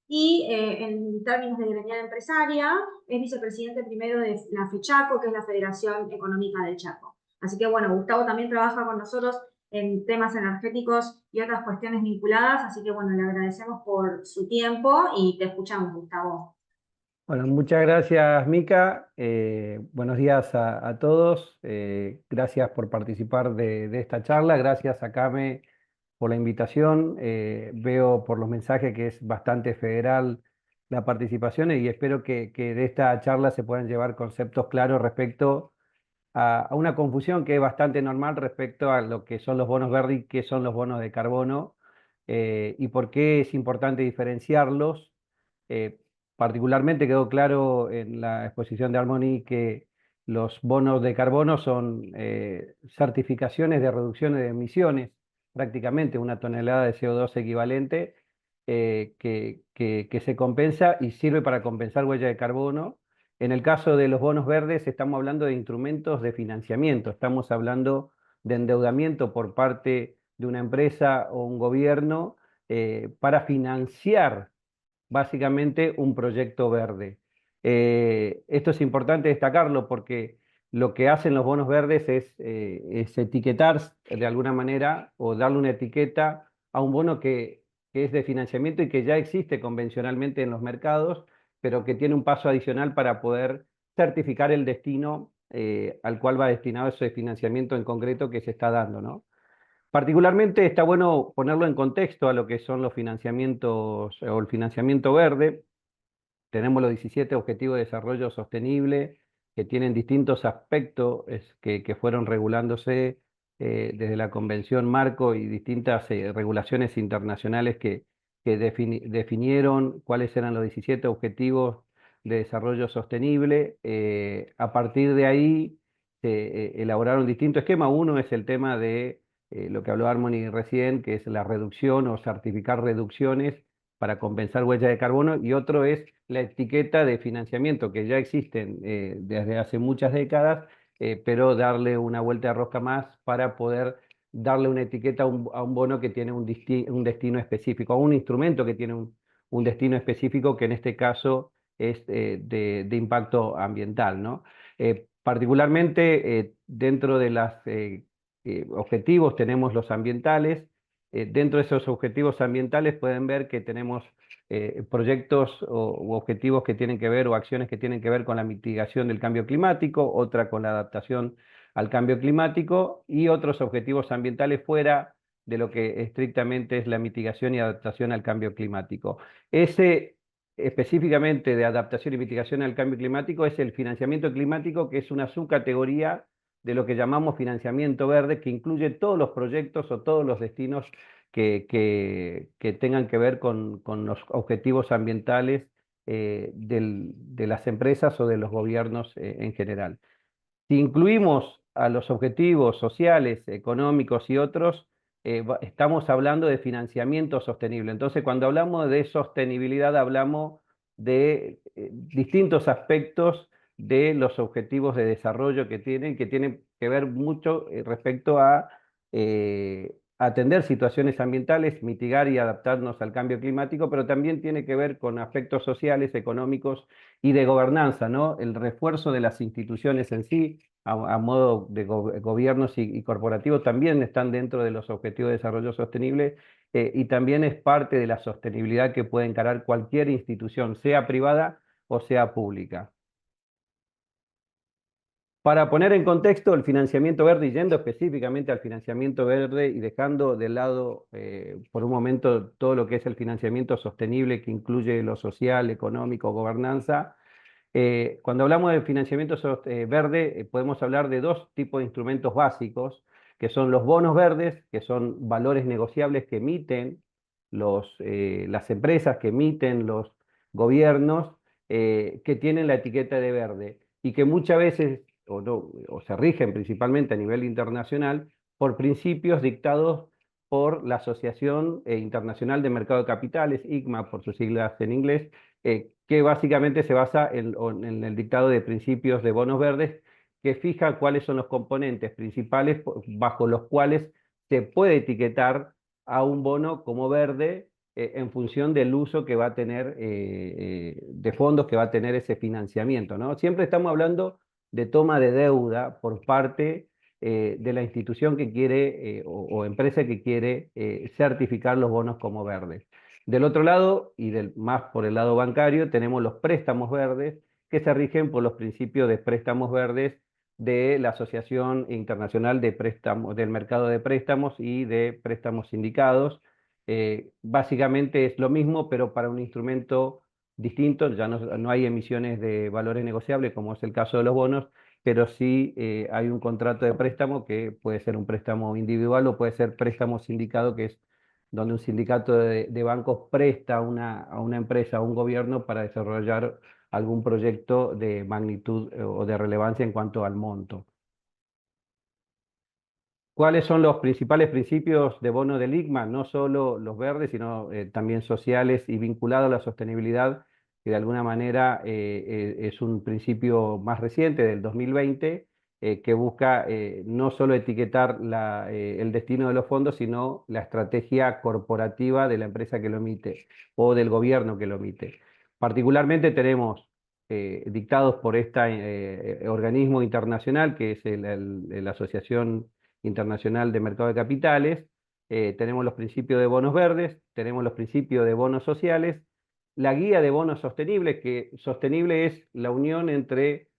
y en términos de gremial empresaria, es vicepresidente primero de la FECHACO, que es la Federación Económica del Chaco. Así que bueno, Gustavo también trabaja con nosotros en temas energéticos y otras cuestiones vinculadas, así que bueno, le agradecemos por su tiempo y te escuchamos, Gustavo. Bueno, muchas gracias, Mica. Buenos días a todos. Gracias por participar de esta charla. Gracias a Came por la invitación. Veo por los mensajes que es bastante federal la participación y espero que de esta charla se puedan llevar conceptos claros respecto a una confusión que es bastante normal respecto a lo que son los bonos verdes y qué son los bonos de carbono, y por qué es importante diferenciarlos. Eh, Particularmente quedó claro en la exposición de Harmony que los bonos de carbono son certificaciones de reducciones de emisiones, prácticamente una tonelada de CO2 equivalente, que se compensa y sirve para compensar huella de carbono. En el caso de los bonos verdes estamos hablando de instrumentos de financiamiento, estamos hablando de endeudamiento por parte de una empresa o un gobierno para financiar básicamente un proyecto verde. Esto es importante destacarlo porque lo que hacen los bonos verdes es etiquetar de alguna manera o darle una etiqueta a un bono que es de financiamiento y que ya existe convencionalmente en los mercados, pero que tiene un paso adicional para poder certificar el destino al cual va destinado ese financiamiento en concreto que se está dando, ¿no? Particularmente está bueno ponerlo en contexto a lo que son los financiamientos o el financiamiento verde. Tenemos los 17 Objetivos de Desarrollo Sostenible que tienen distintos aspectos que fueron regulándose desde la Convención Marco y distintas regulaciones internacionales que definieron cuáles eran los 17 Objetivos de Desarrollo Sostenible. A partir de ahí se elaboraron distintos esquemas. Uno es el tema de lo que habló Harmony recién, que es la reducción o certificar reducciones para compensar huella de carbono, y otro es la etiqueta de financiamiento, que ya existen desde hace muchas décadas, pero darle una vuelta de rosca más para poder darle una etiqueta a un bono que tiene un destino específico, a un instrumento que tiene un destino específico, que en este caso es de impacto ambiental, ¿no? Particularmente dentro de los objetivos tenemos los ambientales. Dentro de esos objetivos ambientales pueden ver que tenemos proyectos u objetivos que tienen que ver o acciones que tienen que ver con la mitigación del cambio climático, otra con la adaptación al cambio climático y otros objetivos ambientales fuera de lo que estrictamente es la mitigación y adaptación al cambio climático. Ese específicamente de adaptación y mitigación al cambio climático es el financiamiento climático, que es una subcategoría de lo que llamamos financiamiento verde, que incluye todos los proyectos o todos los destinos que tengan que ver con los objetivos ambientales de las empresas o de los gobiernos en general. Si incluimos a los objetivos sociales, económicos y otros, estamos hablando de financiamiento sostenible. Entonces, cuando hablamos de sostenibilidad, hablamos de distintos aspectos de los objetivos de desarrollo que tienen que ver mucho respecto a atender situaciones ambientales, mitigar y adaptarnos al cambio climático, pero también tiene que ver con aspectos sociales, económicos y de gobernanza, ¿no? El refuerzo de las instituciones en sí, a modo de gobiernos y corporativos, también están dentro de los objetivos de desarrollo sostenible y también es parte de la sostenibilidad que puede encarar cualquier institución, sea privada o sea pública. Para poner en contexto el financiamiento verde y yendo específicamente al financiamiento verde y dejando de lado por un momento todo lo que es el financiamiento sostenible que incluye lo social, económico, gobernanza, cuando hablamos de financiamiento verde podemos hablar de dos tipos de instrumentos básicos, que son los bonos verdes, que son valores negociables que emiten las empresas, que emiten los gobiernos, que tienen la etiqueta de verde y que muchas veces o se rigen principalmente a nivel internacional por principios dictados por la Asociación Internacional de Mercado de Capitales, ICMA por sus siglas en inglés, que básicamente se basa en el dictado de principios de bonos verdes, que fija cuáles son los componentes principales bajo los cuales se puede etiquetar a un bono como verde en función del uso que va a tener de fondos que va a tener ese financiamiento, ¿no? Siempre estamos hablando de toma de deuda por parte de la institución que quiere o empresa que quiere certificar los bonos como verdes. Del otro lado, y más por el lado bancario, tenemos los préstamos verdes, que se rigen por los principios de préstamos verdes de la Asociación Internacional de Préstamos, del Mercado de Préstamos y de Préstamos Sindicados. Básicamente es lo mismo, pero para un instrumento distinto, ya no hay emisiones de valores negociables, como es el caso de los bonos, pero sí hay un contrato de préstamo que puede ser un préstamo individual o puede ser préstamo sindicado, que es donde un sindicato de bancos presta a una empresa, a un gobierno para desarrollar algún proyecto de magnitud o de relevancia en cuanto al monto. ¿Cuáles son los principales principios de bono del ICMA? No solo los verdes, sino también sociales y vinculados a la sostenibilidad, que de alguna manera es un principio más reciente, del 2020, que busca no solo etiquetar el destino de los fondos, sino la estrategia corporativa de la empresa que lo emite o del gobierno que lo emite. Particularmente tenemos dictados por este organismo internacional, que es la Asociación Internacional de Mercado de Capitales, tenemos los principios de bonos verdes, tenemos los principios de bonos sociales, la guía de bonos sostenibles, que sostenible es la unión entre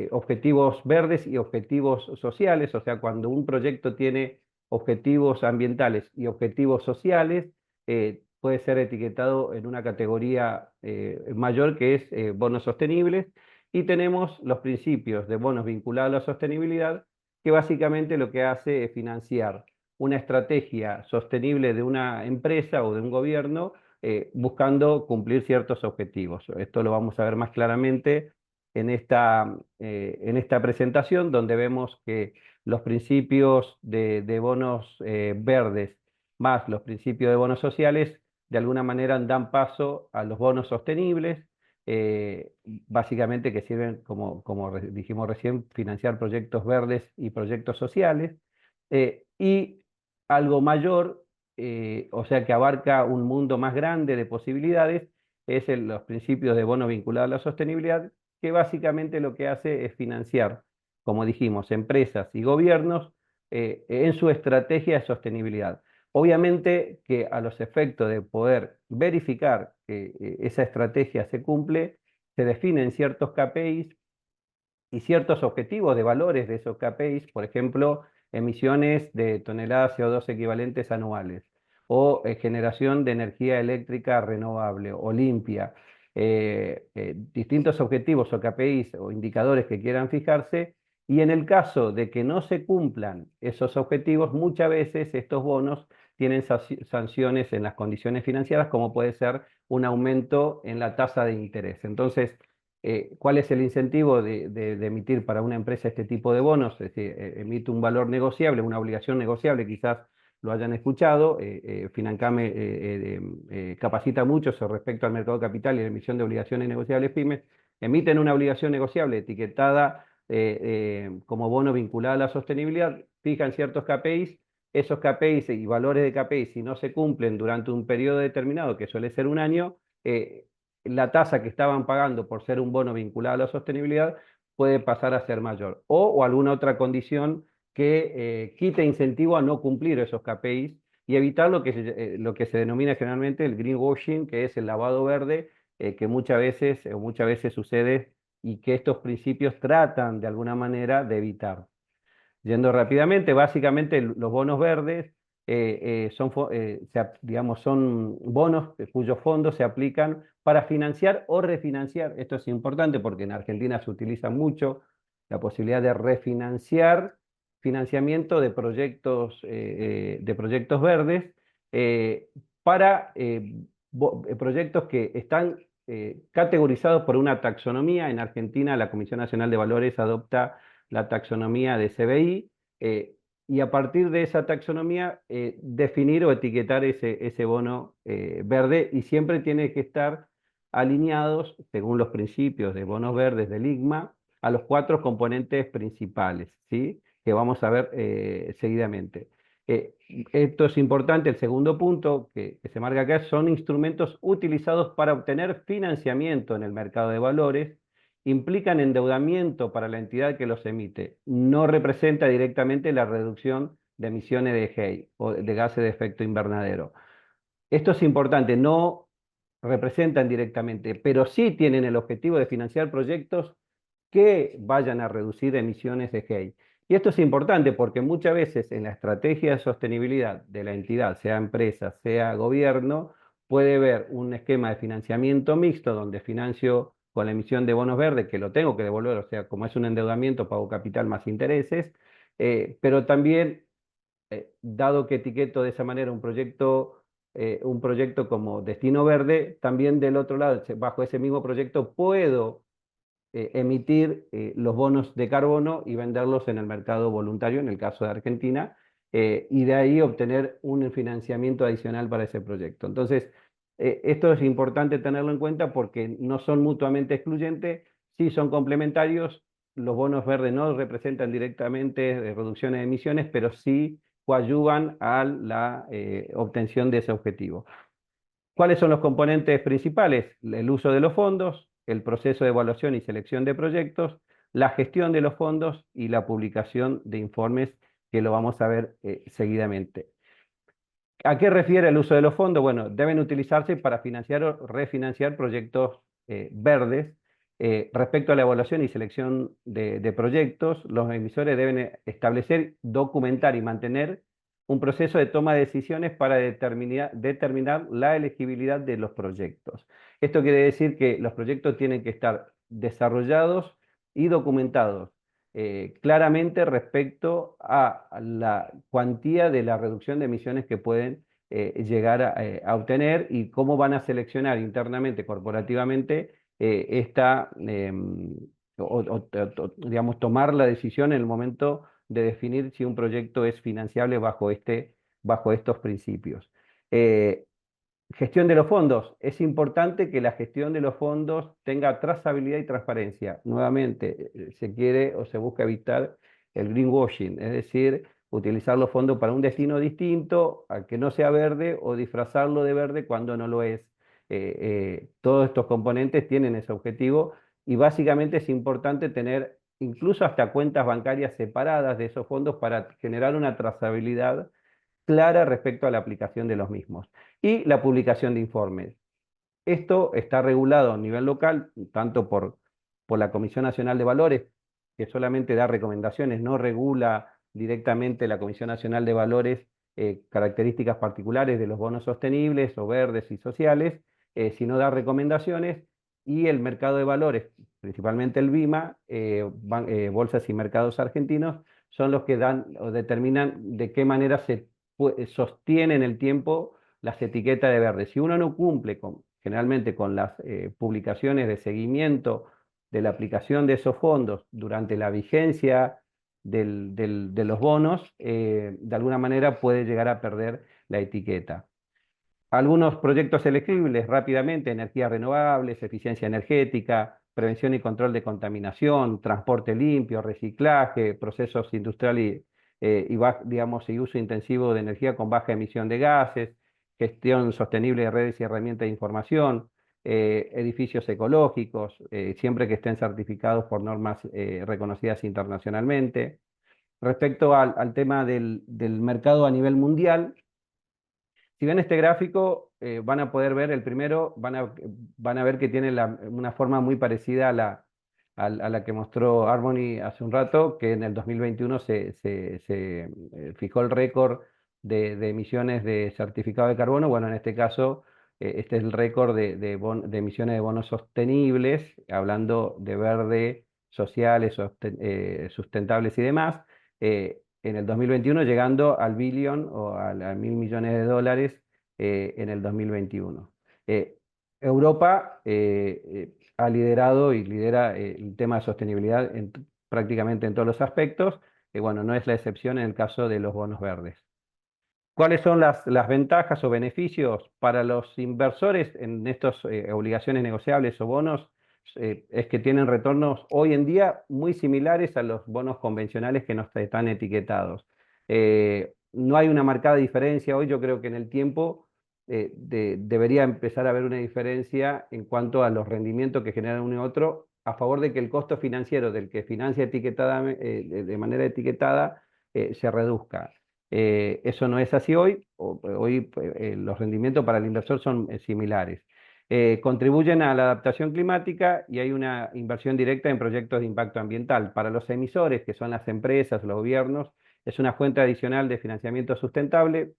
objetivos verdes y objetivos sociales, o sea, cuando un proyecto tiene objetivos ambientales y objetivos sociales, puede ser etiquetado en una categoría mayor que es bonos sostenibles, y tenemos los principios de bonos vinculados a la sostenibilidad, que básicamente lo que hace es financiar una estrategia sostenible de una empresa o de un gobierno buscando cumplir ciertos objetivos. Esto lo vamos a ver más claramente en esta presentación, donde vemos que los principios de bonos verdes más los principios de bonos sociales de alguna manera dan paso a los bonos sostenibles, básicamente que sirven, como dijimos recién, financiar proyectos verdes y proyectos sociales, y algo mayor, o sea que abarca un mundo más grande de posibilidades, es los principios de bono vinculado a la sostenibilidad, que básicamente lo que hace es financiar, como dijimos, empresas y gobiernos en su estrategia de sostenibilidad. Obviamente que a los efectos de poder verificar que esa estrategia se cumple, se definen ciertos KPIs y ciertos objetivos de valores de esos KPIs, por ejemplo, emisiones de toneladas CO2 equivalentes anuales, o generación de energía eléctrica renovable o limpia, distintos objetivos o KPIs o indicadores que quieran fijarse, y en el caso de que no se cumplan esos objetivos, muchas veces estos bonos tienen sanciones en las condiciones financieras, como puede ser un aumento en la tasa de interés. Entonces, ¿cuál es el incentivo de emitir para una empresa este tipo de bonos? Es decir, emite un valor negociable, una obligación negociable, quizás lo hayan escuchado. Financame capacita mucho respecto al mercado de capital y la emisión de obligaciones negociables pymes. Emiten una obligación negociable etiquetada como bono vinculado a la sostenibilidad, fijan ciertos KPIs. Esos KPIs y valores de KPIs, si no se cumplen durante un periodo determinado, que suele ser un año, la tasa que estaban pagando por ser un bono vinculado a la sostenibilidad puede pasar a ser mayor. O alguna otra condición que quite incentivo a no cumplir esos KPIs y evitar lo que se denomina generalmente el greenwashing, que es el lavado verde, que muchas veces sucede y que estos principios tratan de alguna manera de evitar. Yendo rápidamente, básicamente los bonos verdes digamos, son bonos cuyos fondos se aplican para financiar o refinanciar. Esto es importante porque en Argentina se utiliza mucho la posibilidad de refinanciar financiamiento de proyectos verdes para proyectos que están categorizados por una taxonomía. En Argentina, la Comisión Nacional de Valores adopta la taxonomía de CBI, y a partir de esa taxonomía definir o etiquetar ese bono verde, y siempre tiene que estar alineados, según los principios de bonos verdes del ICMA, a los 4 componentes principales, ¿sí? Que vamos a ver seguidamente. Esto es importante, el segundo punto que se marca acá, son instrumentos utilizados para obtener financiamiento en el mercado de valores, implican endeudamiento para la entidad que los emite, no representa directamente la reducción de emisiones de GEI o de gases de efecto invernadero. Esto es importante, no representan directamente, pero sí tienen el objetivo de financiar proyectos que vayan a reducir emisiones de GEI. Y esto es importante porque muchas veces en la estrategia de sostenibilidad de la entidad, sea empresa, sea gobierno, puede haber un esquema de financiamiento mixto donde financio con la emisión de bonos verdes, que lo tengo que devolver, o sea, como es un endeudamiento, pago capital más intereses, pero también, dado que etiqueto de esa manera un proyecto como destino verde, también del otro lado, bajo ese mismo proyecto, puedo emitir los bonos de carbono y venderlos en el mercado voluntario, en el caso de Argentina, y de ahí obtener un financiamiento adicional para ese proyecto. Entonces, esto es importante tenerlo en cuenta porque no son mutuamente excluyentes, sí son complementarios. Los bonos verdes no representan directamente reducciones de emisiones, pero sí coadyuvan a la obtención de ese objetivo. ¿Cuáles son los componentes principales? El uso de los fondos, el proceso de evaluación y selección de proyectos, la gestión de los fondos y la publicación de informes, que lo vamos a ver seguidamente. ¿A qué refiere el uso de los fondos? Bueno, deben utilizarse para financiar o refinanciar proyectos verdes. Respecto a la evaluación y selección de proyectos, los emisores deben establecer, documentar y mantener un proceso de toma de decisiones para determinar la elegibilidad de los proyectos. Esto quiere decir que los proyectos tienen que estar desarrollados y documentados claramente respecto a la cuantía de la reducción de emisiones que pueden llegar a obtener, y cómo van a seleccionar internamente, corporativamente, digamos, tomar la decisión en el momento de definir si un proyecto es financiable bajo estos principios. Gestión de los fondos. Es importante que la gestión de los fondos tenga trazabilidad y transparencia. Nuevamente, se quiere o se busca evitar el greenwashing, es decir, utilizar los fondos para un destino distinto, al que no sea verde, o disfrazarlo de verde cuando no lo es. Todos estos componentes tienen ese objetivo, y básicamente es importante tener incluso hasta cuentas bancarias separadas de esos fondos para generar una trazabilidad clara respecto a la aplicación de los mismos. Y la publicación de informes. Esto está regulado a nivel local, tanto por la Comisión Nacional de Valores, que solamente da recomendaciones, no regula directamente la Comisión Nacional de Valores características particulares de los bonos sostenibles o verdes y sociales, sino da recomendaciones, y el mercado de valores, principalmente el BIMA, bolsas y mercados argentinos, son los que dan o determinan de qué manera se sostiene en el tiempo las etiquetas de verde. Si uno no cumple generalmente con las publicaciones de seguimiento de la aplicación de esos fondos durante la vigencia de los bonos, de alguna manera puede llegar a perder la etiqueta. Algunos proyectos elegibles rápidamente: energías renovables, eficiencia energética, prevención y control de contaminación, transporte limpio, reciclaje, procesos industriales y uso intensivo de energía con baja emisión de gases, gestión sostenible de redes y herramientas de información, edificios ecológicos, siempre que estén certificados por normas reconocidas internacionalmente. Respecto al tema del mercado a nivel mundial, si ven este gráfico, van a poder ver el primero, van a ver que tiene una forma muy parecida a la que mostró Harmony hace un rato, que en el 2021 se fijó el récord de emisiones de certificado de carbono. Bueno, en este caso, este es el récord de emisiones de bonos sostenibles, hablando de verde, sociales, sustentables y demás. En el 2021, llegando al billón o a 1.000 millones de dólares en el 2021. Europa ha liderado y lidera el tema de sostenibilidad prácticamente en todos los aspectos. Bueno, no es la excepción en el caso de los bonos verdes. ¿Cuáles son las ventajas o beneficios para los inversores en estas obligaciones negociables o bonos? Es que tienen retornos hoy en día muy similares a los bonos convencionales que no están etiquetados. No hay una marcada diferencia hoy. Yo creo que en el tiempo debería empezar a haber una diferencia en cuanto a los rendimientos que generan uno y otro, a favor de que el costo financiero del que financia de manera etiquetada se reduzca. Eso no es así hoy. Hoy los rendimientos para el inversor son similares. Contribuyen a la adaptación climática y hay una inversión directa en proyectos de impacto ambiental. Para los emisores, que son las empresas, los gobiernos, es una fuente adicional de financiamiento sustentable,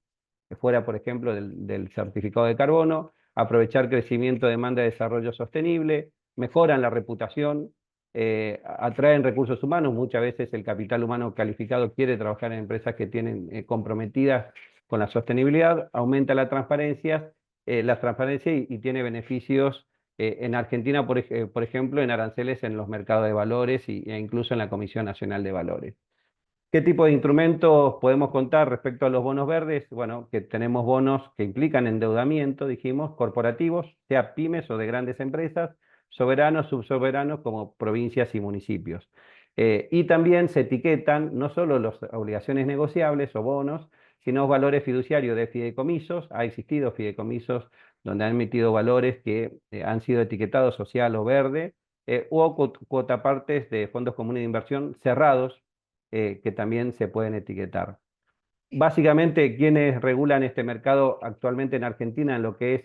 fuera, por ejemplo, del certificado de carbono. Aprovechar crecimiento, demanda de desarrollo sostenible, mejoran la reputación, atraen recursos humanos. Muchas veces el capital humano calificado quiere trabajar en empresas que tienen comprometidas con la sostenibilidad. Aumenta la transparencia y tiene beneficios en Argentina, por ejemplo, en aranceles en los mercados de valores e incluso en la Comisión Nacional de Valores. ¿Qué tipo de instrumentos podemos contar respecto a los bonos verdes? Bueno, que tenemos bonos que implican endeudamiento, dijimos, corporativos, sea pymes o de grandes empresas, soberanos, subsoberanos, como provincias y municipios. Y también se etiquetan no solo las obligaciones negociables o bonos, sino valores fiduciarios de fideicomisos. Ha existido fideicomisos donde han emitido valores que han sido etiquetados social o verde, o cuotapartes de fondos comunes de inversión cerrados, que también se pueden etiquetar. Básicamente, ¿quiénes regulan este mercado actualmente en Argentina en lo que es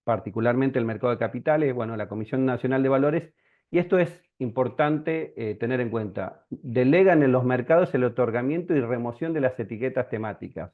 particularmente el mercado de capitales? Bueno, la Comisión Nacional de Valores, y esto es importante tener en cuenta: delegan en los mercados el otorgamiento y remoción de las etiquetas temáticas,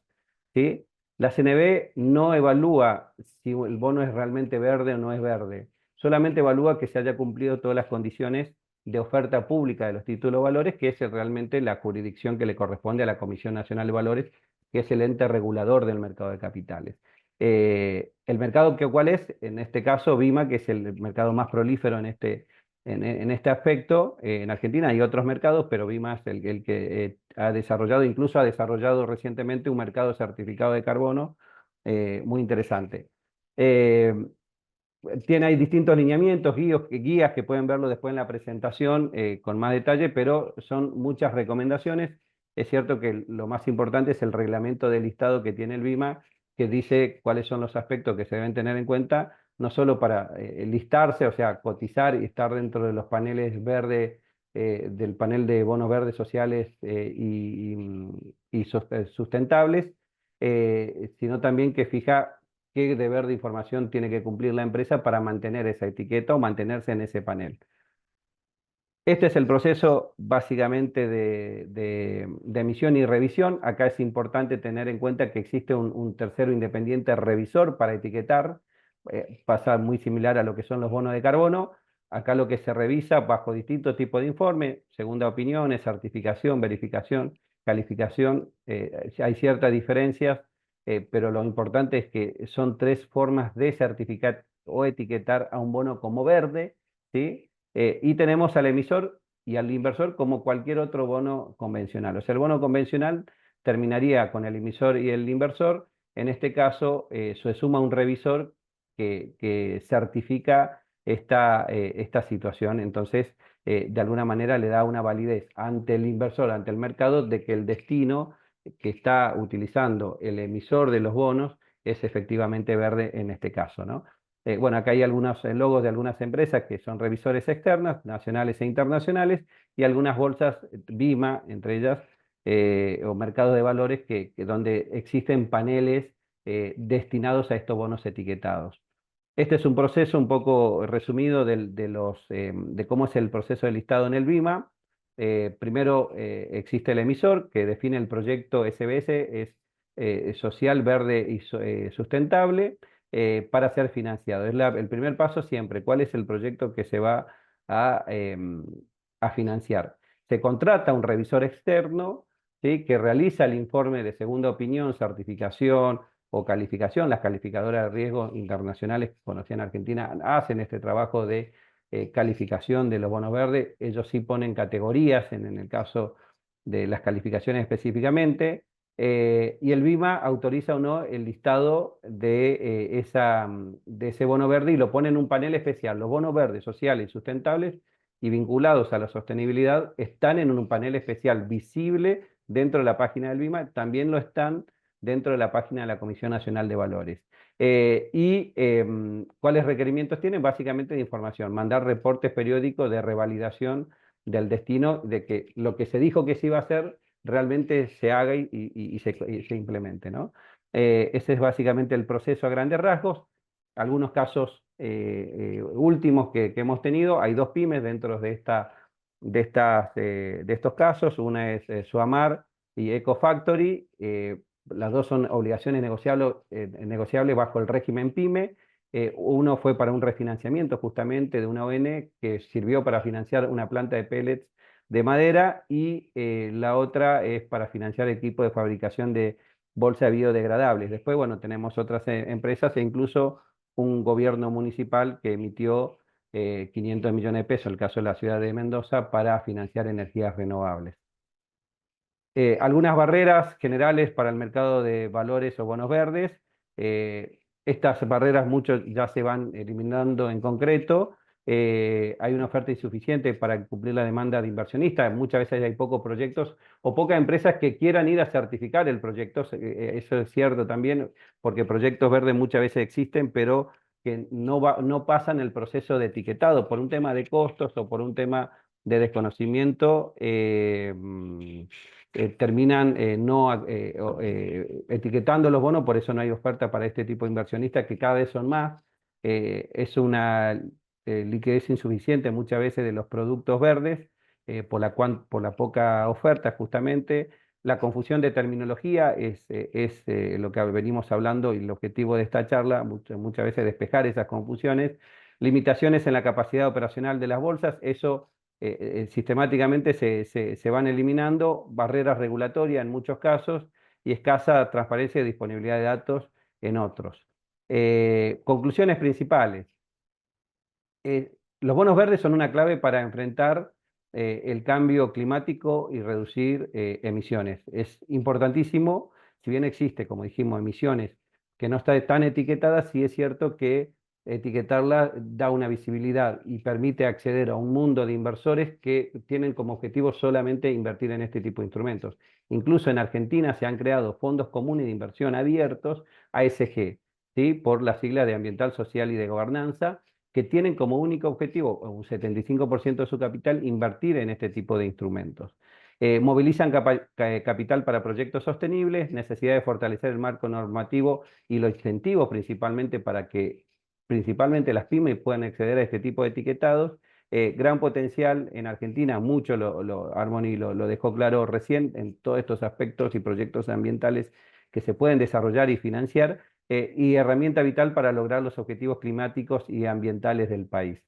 ¿sí? La CNB no evalúa si el bono es realmente verde o no es verde, solamente evalúa que se haya cumplido todas las condiciones de oferta pública de los títulos de valores, que es realmente la jurisdicción que le corresponde a la Comisión Nacional de Valores, que es el ente regulador del mercado de capitales. El mercado, ¿cuál es? En este caso, BIMA, que es el mercado más prolífero en este aspecto. En Argentina hay otros mercados, pero BIMA es el que ha desarrollado recientemente un mercado certificado de carbono muy interesante. Hay distintos lineamientos, guías que pueden verlo después en la presentación con más detalle, pero son muchas recomendaciones. Es cierto que lo más importante es el reglamento de listado que tiene el BIMA, que dice cuáles son los aspectos que se deben tener en cuenta, no solo para listarse, o sea, cotizar y estar dentro de los paneles verdes, del panel de bonos verdes sociales y sustentables, sino también que fija qué deber de información tiene que cumplir la empresa para mantener esa etiqueta o mantenerse en ese panel. Este es el proceso básicamente de emisión y revisión. Acá es importante tener en cuenta que existe un tercero independiente revisor para etiquetar, pasa muy similar a lo que son los bonos de carbono. Acá lo que se revisa bajo distintos tipos de informe, segunda opinión, certificación, verificación, calificación, hay ciertas diferencias, pero lo importante es que son 3 formas de certificar o etiquetar a un bono como verde, ¿sí? Y tenemos al emisor y al inversor como cualquier otro bono convencional. O sea, el bono convencional terminaría con el emisor y el inversor. En este caso, se suma un revisor que certifica esta situación. Entonces, de alguna manera le da una validez ante el inversor, ante el mercado, de que el destino que está utilizando el emisor de los bonos es efectivamente verde en este caso, ¿no? Bueno, acá hay algunos logos de algunas empresas que son revisores externas, nacionales e internacionales, y algunas bolsas, BIMA, entre ellas, o mercados de valores donde existen paneles destinados a estos bonos etiquetados. Este es un proceso un poco resumido de cómo es el proceso de listado en el BIMA. Primero existe el emisor que define el proyecto SBS, es social, verde y sustentable, para ser financiado. Es el primer paso siempre, ¿cuál es el proyecto que se va a financiar? Se contrata un revisor externo, ¿sí?, que realiza el informe de segunda opinión, certificación o calificación. Las calificadoras de riesgo internacionales que conocí en Argentina hacen este trabajo de calificación de los bonos verdes. Ellos sí ponen categorías en el caso de las calificaciones específicamente, y el BIMA autoriza o no el listado de ese bono verde y lo pone en un panel especial. Los bonos verdes, sociales y sustentables y vinculados a la sostenibilidad están en un panel especial visible dentro de la página del BIMA, también lo están dentro de la página de la Comisión Nacional de Valores. ¿Cuáles requerimientos tienen? Básicamente de información, mandar reportes periódicos de revalidación del destino, de que lo que se dijo que se iba a hacer realmente se haga y se implemente, ¿no? Ese es básicamente el proceso a grandes rasgos. Algunos casos últimos que hemos tenido, hay 2 pymes dentro de estos casos. Una es Suamar y Ecofactory. Las 2 son obligaciones negociables bajo el régimen PYME. Uno fue para un refinanciamiento justamente de una ON que sirvió para financiar una planta de pellets de madera, y la otra es para financiar equipo de fabricación de bolsas biodegradables. Después, bueno, tenemos otras empresas e incluso un gobierno municipal que emitió 500 millones de pesos, el caso de la ciudad de Mendoza, para financiar energías renovables. Algunas barreras generales para el mercado de valores o bonos verdes. Estas barreras muchos ya se van eliminando en concreto. Hay una oferta insuficiente para cumplir la demanda de inversionistas. Muchas veces hay pocos proyectos o pocas empresas que quieran ir a certificar el proyecto. Eso es cierto también, porque proyectos verdes muchas veces existen, pero que no pasan el proceso de etiquetado por un tema de costos o por un tema de desconocimiento. Terminan etiquetando los bonos, por eso no hay oferta para este tipo de inversionistas, que cada vez son más. Es una liquidez insuficiente muchas veces de los productos verdes, por la poca oferta justamente. La confusión de terminología es lo que venimos hablando, y el objetivo de esta charla muchas veces despejar esas confusiones. Limitaciones en la capacidad operacional de las bolsas, eso sistemáticamente se van eliminando. Barreras regulatorias en muchos casos y escasa transparencia y disponibilidad de datos en otros. Conclusiones principales. Los bonos verdes son una clave para enfrentar el cambio climático y reducir emisiones. Es importantísimo, si bien existe, como dijimos, emisiones que no están tan etiquetadas, sí es cierto que etiquetarla da una visibilidad y permite acceder a un mundo de inversores que tienen como objetivo solamente invertir en este tipo de instrumentos. Incluso en Argentina se han creado fondos comunes de inversión abiertos, ASG, ¿sí?, por la sigla de Ambiental, Social y de Gobernanza, que tienen como único objetivo, un 75% de su capital, invertir en este tipo de instrumentos. Movilizan capital para proyectos sostenibles, necesidad de fortalecer el marco normativo y los incentivos principalmente para que principalmente las pymes puedan acceder a este tipo de etiquetados, Gran potencial en Argentina, mucho Harmony lo dejó claro recién, en todos estos aspectos y proyectos ambientales que se pueden desarrollar y financiar, y herramienta vital para lograr los objetivos climáticos y ambientales del país.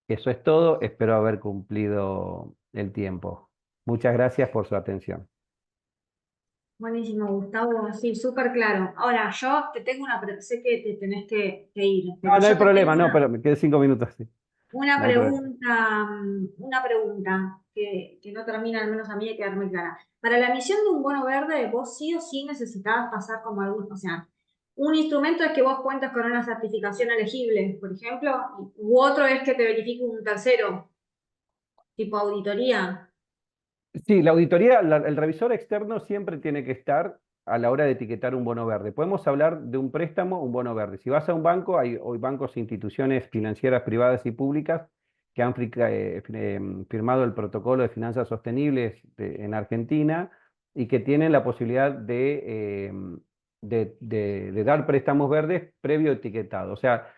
Eso es todo, espero haber cumplido el tiempo. Muchas gracias por su atención. Buenísimo, Gustavo, sí, súper claro. Ahora, yo te tengo sé que te tenés que ir, No, pero no hay yo te tengo problema, no, pero me quedé 5 minutos. Sí. una No hay problema. una pregunta que no termina, al menos a mí, de quedarme clara. Para la emisión de un bono verde, vos sí o sí necesitabas pasar como algún, o sea, un instrumento es que vos cuentes con una certificación elegible, por ejemplo, u otro es que te verifique un tercero, tipo auditoría. Sí, la auditoría, el revisor externo siempre tiene que estar a la hora de etiquetar un bono verde. Podemos hablar de un préstamo, un bono verde. Si vas a un banco, hay hoy bancos e instituciones financieras privadas y públicas que han firmado el protocolo de finanzas sostenibles en Argentina y que tienen la posibilidad de dar préstamos verdes previo etiquetado. O sea,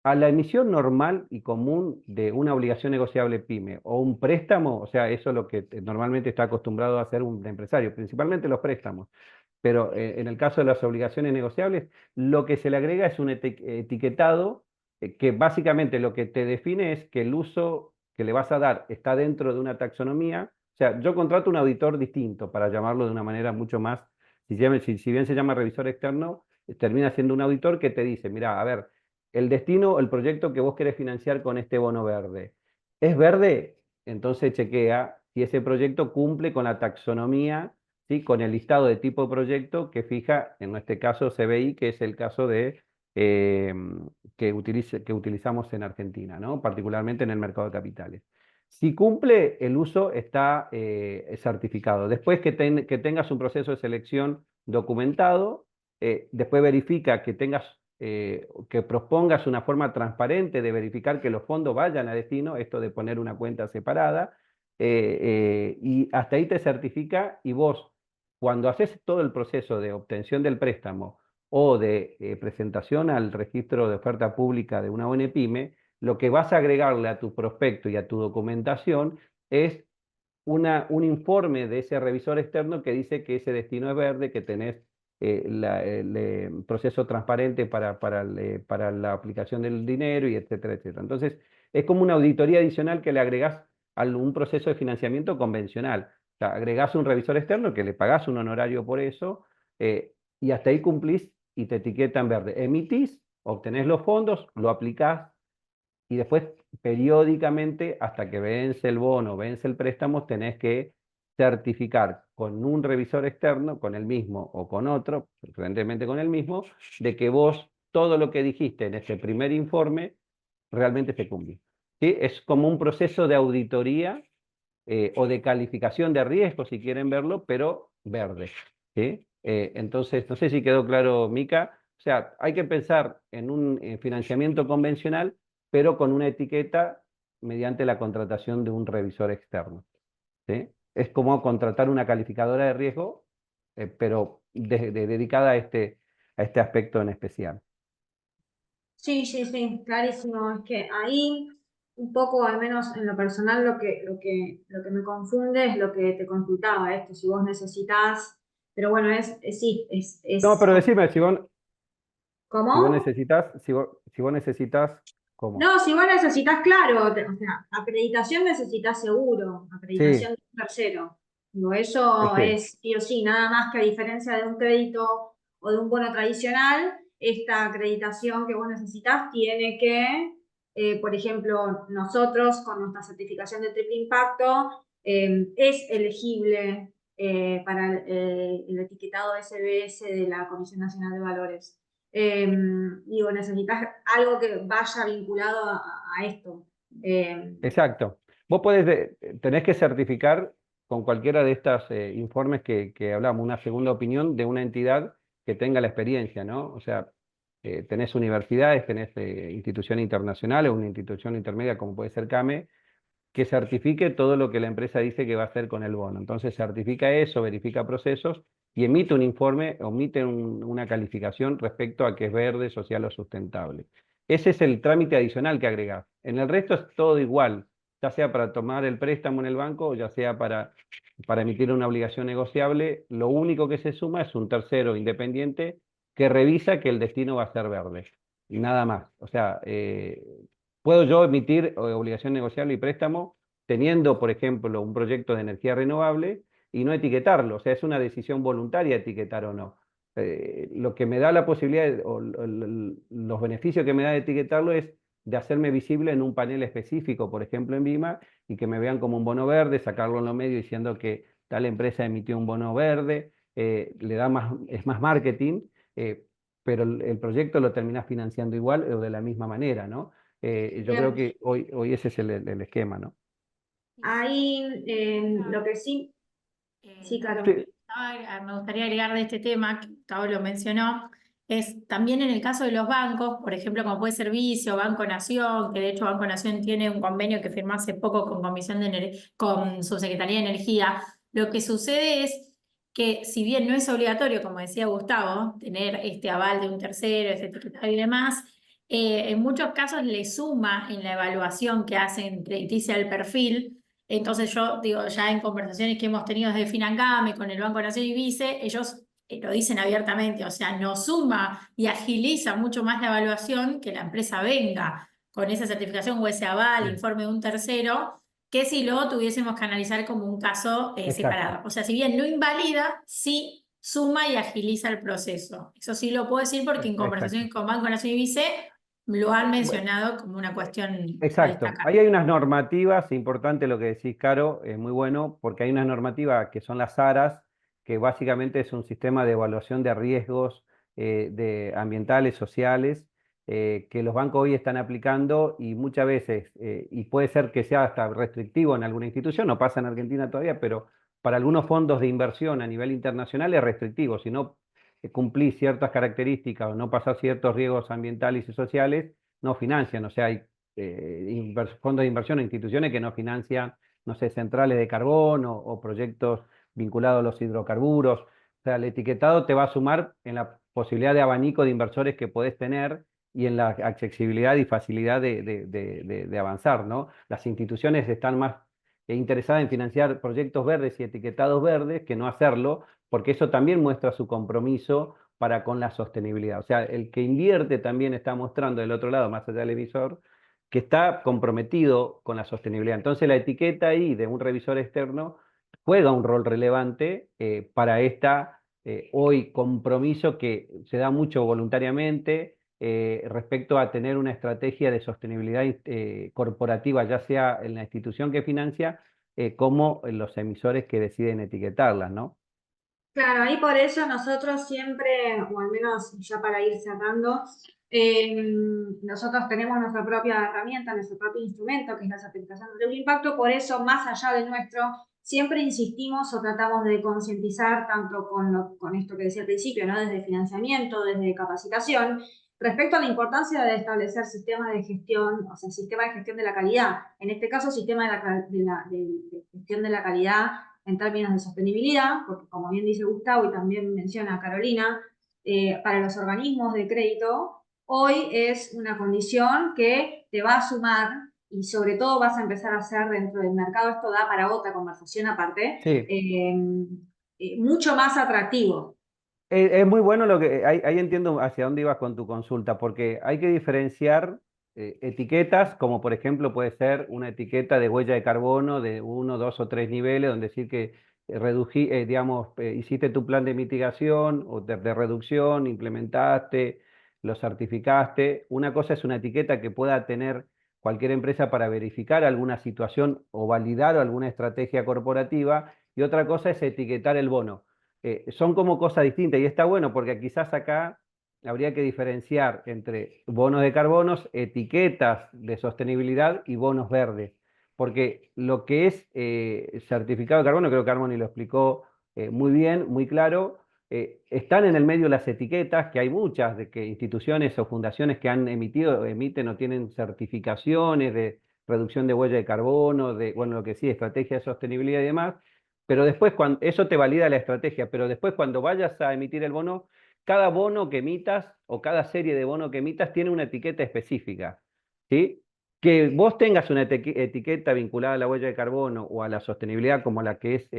a la emisión normal y común de una obligación negociable PYME o un préstamo, o sea, eso es lo que normalmente está acostumbrado a hacer un empresario, principalmente los préstamos, pero en el caso de las obligaciones negociables, lo que se le agrega es un etiquetado que básicamente lo que te define es que el uso que le vas a dar está dentro de una taxonomía. O sea, yo contrato un auditor distinto, para llamarlo de una manera mucho más, si bien se llama revisor externo, termina siendo un auditor que te dice, mira, a ver, el destino, el proyecto que vos querés financiar con este bono verde, ¿es verde? Entonces chequea si ese proyecto cumple con la taxonomía, ¿sí? Con el listado de tipo de proyecto que fija, en este caso CBI, que es el caso eh, que utilizamos en Argentina, ¿no? Particularmente en el mercado de capitales. Si cumple, el uso está certificado. Después que tengas un proceso de selección documentado, después verifica que que propongas una forma transparente de verificar que los fondos vayan a destino, esto de poner una cuenta separada, y hasta ahí te certifica, y vos, cuando haces todo el proceso de obtención del préstamo o de presentación al registro de oferta pública de una ONPYME, lo que vas a agregarle a tu prospecto y a tu documentación es un informe de ese revisor externo que dice que ese destino es verde, que tenés el proceso transparente para la aplicación del dinero, y etcétera, etcétera. Entonces, es como una auditoría adicional que le agregás a un proceso de financiamiento convencional. O sea, agregás un revisor externo que le pagás un honorario por eso, y hasta ahí cumplís y te etiquetan verde. Emitís, obtenés los fondos, lo aplicás, y después periódicamente, hasta que vence el bono, vence el préstamo, tenés que certificar con un revisor externo, con el mismo o con otro, preferentemente con el mismo, de que vos todo lo que dijiste en este primer informe realmente se cumple. ¿Sí? Es como un proceso de auditoría o de calificación de riesgo, si quieren verlo, pero verde. ¿Sí? Entonces, no sé si quedó claro, Mica. O sea, hay que pensar en un financiamiento convencional, pero con una etiqueta mediante la contratación de un revisor externo. ¿Sí? Es como contratar una calificadora de riesgo, pero dedicada a este aspecto en especial. Sí, sí, sí, clarísimo. Es que ahí un poco, al menos en lo personal, lo que me confunde es lo que te consultaba, esto, si vos necesitas, pero bueno, sí, No, pero decime, si vos ¿cómo? necesitas, si vos necesitas, ¿cómo? No, si vos necesitas, claro, o sea, acreditación necesitas seguro, acreditación Sí, de un tercero. Digo, es eso que, es sí o sí, nada más que a diferencia de un crédito o de un bono tradicional, esta acreditación que vos necesitas tiene que, por ejemplo, nosotros con nuestra certificación de triple impacto, es elegible para el etiquetado SBS de la Comisión Nacional de Valores. Digo, necesitas algo que vaya vinculado a esto. exacto. Vos tenés que certificar con cualquiera de estos informes que hablamos, una segunda opinión de una entidad que tenga la experiencia, ¿no? O sea, tenés universidades, tenés instituciones internacionales, una institución intermedia como puede ser CAME, que certifique todo lo que la empresa dice que va a hacer con el bono. Entonces certifica eso, verifica procesos y emite un informe, emite una calificación respecto a que es verde, social o sustentable. ese es el trámite adicional que agregás. En el resto es todo igual, ya sea para tomar el préstamo en el banco o ya sea para emitir una obligación negociable. Lo único que se suma es un tercero independiente que revisa que el destino va a ser verde. Y nada más. O sea, puedo yo emitir obligación negociable y préstamo teniendo, por ejemplo, un proyecto de energía renovable y no etiquetarlo. O sea, es una decisión voluntaria etiquetar o no. Lo que me da la posibilidad o los beneficios que me da de etiquetarlo es de hacerme visible en un panel específico, por ejemplo en Vima, y que me vean como un bono verde, sacarlo en los medios diciendo que tal empresa emitió un bono verde, le da más, es más marketing, pero el proyecto lo terminas financiando igual o de la misma manera, ¿no? Yo creo Bien. que hoy ese es el esquema, ¿no? Ahí lo que sí, sí, claro. Sí, Me gustaría agregar de este tema, que Gustavo lo mencionó, es también en el caso de los bancos, por ejemplo, como puede ser Vicio, Banco Nación, que de hecho Banco Nación tiene un convenio que firmó hace poco con con Subsecretaría de Energía. Lo que sucede es que si bien no es obligatorio, como decía Gustavo, tener este aval de un tercero, este etiquetado y demás, en muchos casos le suma en la evaluación que hacen crediticia al perfil. Entonces yo digo, ya en conversaciones que hemos tenido desde Financame con el Banco Nación y Vice, ellos lo dicen abiertamente, o sea, nos suma y agiliza mucho más la evaluación que la empresa venga con esa certificación o ese aval, sí, informe de un tercero, que si lo tuviésemos que analizar como un caso exacto, separado. O sea, si bien no invalida, sí suma y agiliza el proceso. Eso sí lo puedo decir porque en exacto. conversaciones con Banco Nación y Vice lo han Bueno, mencionado como una cuestión a exacto. destacar. Ahí hay unas normativas, importante lo que decís, Caro, es muy bueno, porque hay unas normativas que son las ARAS, que básicamente es un sistema de evaluación de riesgos de ambientales, sociales, que los bancos hoy están aplicando y muchas veces, y puede ser que sea hasta restrictivo en alguna institución, no pasa en Argentina todavía, pero para algunos fondos de inversión a nivel internacional es restrictivo. Si no cumplís ciertas características o no pasás ciertos riesgos ambientales y sociales, no financian. O sea, hay fondos de inversión o instituciones que no financian, no sé, centrales de carbón o proyectos vinculados a los hidrocarburos. O sea, el etiquetado te va a sumar en la posibilidad de abanico de inversores que podés tener y en la accesibilidad y facilidad de avanzar, ¿no? Las instituciones están más interesadas en financiar proyectos verdes y etiquetados verdes que no hacerlo, porque eso también muestra su compromiso para con la sostenibilidad. O sea, el que invierte también está mostrando del otro lado, más allá del emisor, que está comprometido con la sostenibilidad. Entonces la etiqueta ahí de un revisor externo juega un rol relevante para esta hoy compromiso que se da mucho voluntariamente respecto a tener una estrategia de sostenibilidad corporativa, ya sea en la institución que financia como en los emisores que deciden etiquetarlas, ¿no? Claro, y por eso nosotros siempre, o al menos ya para ir cerrando, nosotros tenemos nuestra propia herramienta, nuestro propio instrumento, que es la certificación de impacto. Por eso, más allá del nuestro, siempre insistimos o tratamos de concientizar tanto con esto que decía al principio, ¿no? Desde financiamiento, desde capacitación, respecto a la importancia de establecer sistemas de gestión, o sea, sistemas de gestión de la calidad. En este caso, sistema de gestión de la calidad en términos de sostenibilidad, porque como bien dice Gustavo y también menciona Carolina, para los organismos de crédito, hoy es una condición que te va a sumar y sobre todo vas a empezar a hacer dentro del mercado, esto da para otra conversación aparte, Sí. Mucho más atractivo. Es muy bueno lo que, ahí entiendo hacia dónde ibas con tu consulta, porque hay que diferenciar etiquetas, como por ejemplo puede ser una etiqueta de huella de carbono de 1, 2 o 3 niveles, donde decir que digamos, hiciste tu plan de mitigación o de reducción, implementaste, lo certificaste. Una cosa es una etiqueta que pueda tener cualquier empresa para verificar alguna situación o validar alguna estrategia corporativa, y otra cosa es etiquetar el bono. Son como cosas distintas y está bueno porque quizás acá habría que diferenciar entre bonos de carbonos, etiquetas de sostenibilidad y bonos verdes. Porque lo que es certificado de carbono, creo que Armoni lo explicó muy bien, muy claro, están en el medio las etiquetas, que hay muchas de que instituciones o fundaciones que han emitido, emiten o tienen certificaciones de reducción de huella de carbono, de, bueno, lo que sí, estrategia de sostenibilidad y demás, pero después, cuando, eso te valida la estrategia, pero después cuando vayas a emitir el bono, cada bono que emitas o cada serie de bono que emitas tiene una etiqueta específica, ¿sí? Que vos tengas una etiqueta vinculada a la huella de carbono o a la sostenibilidad como la que es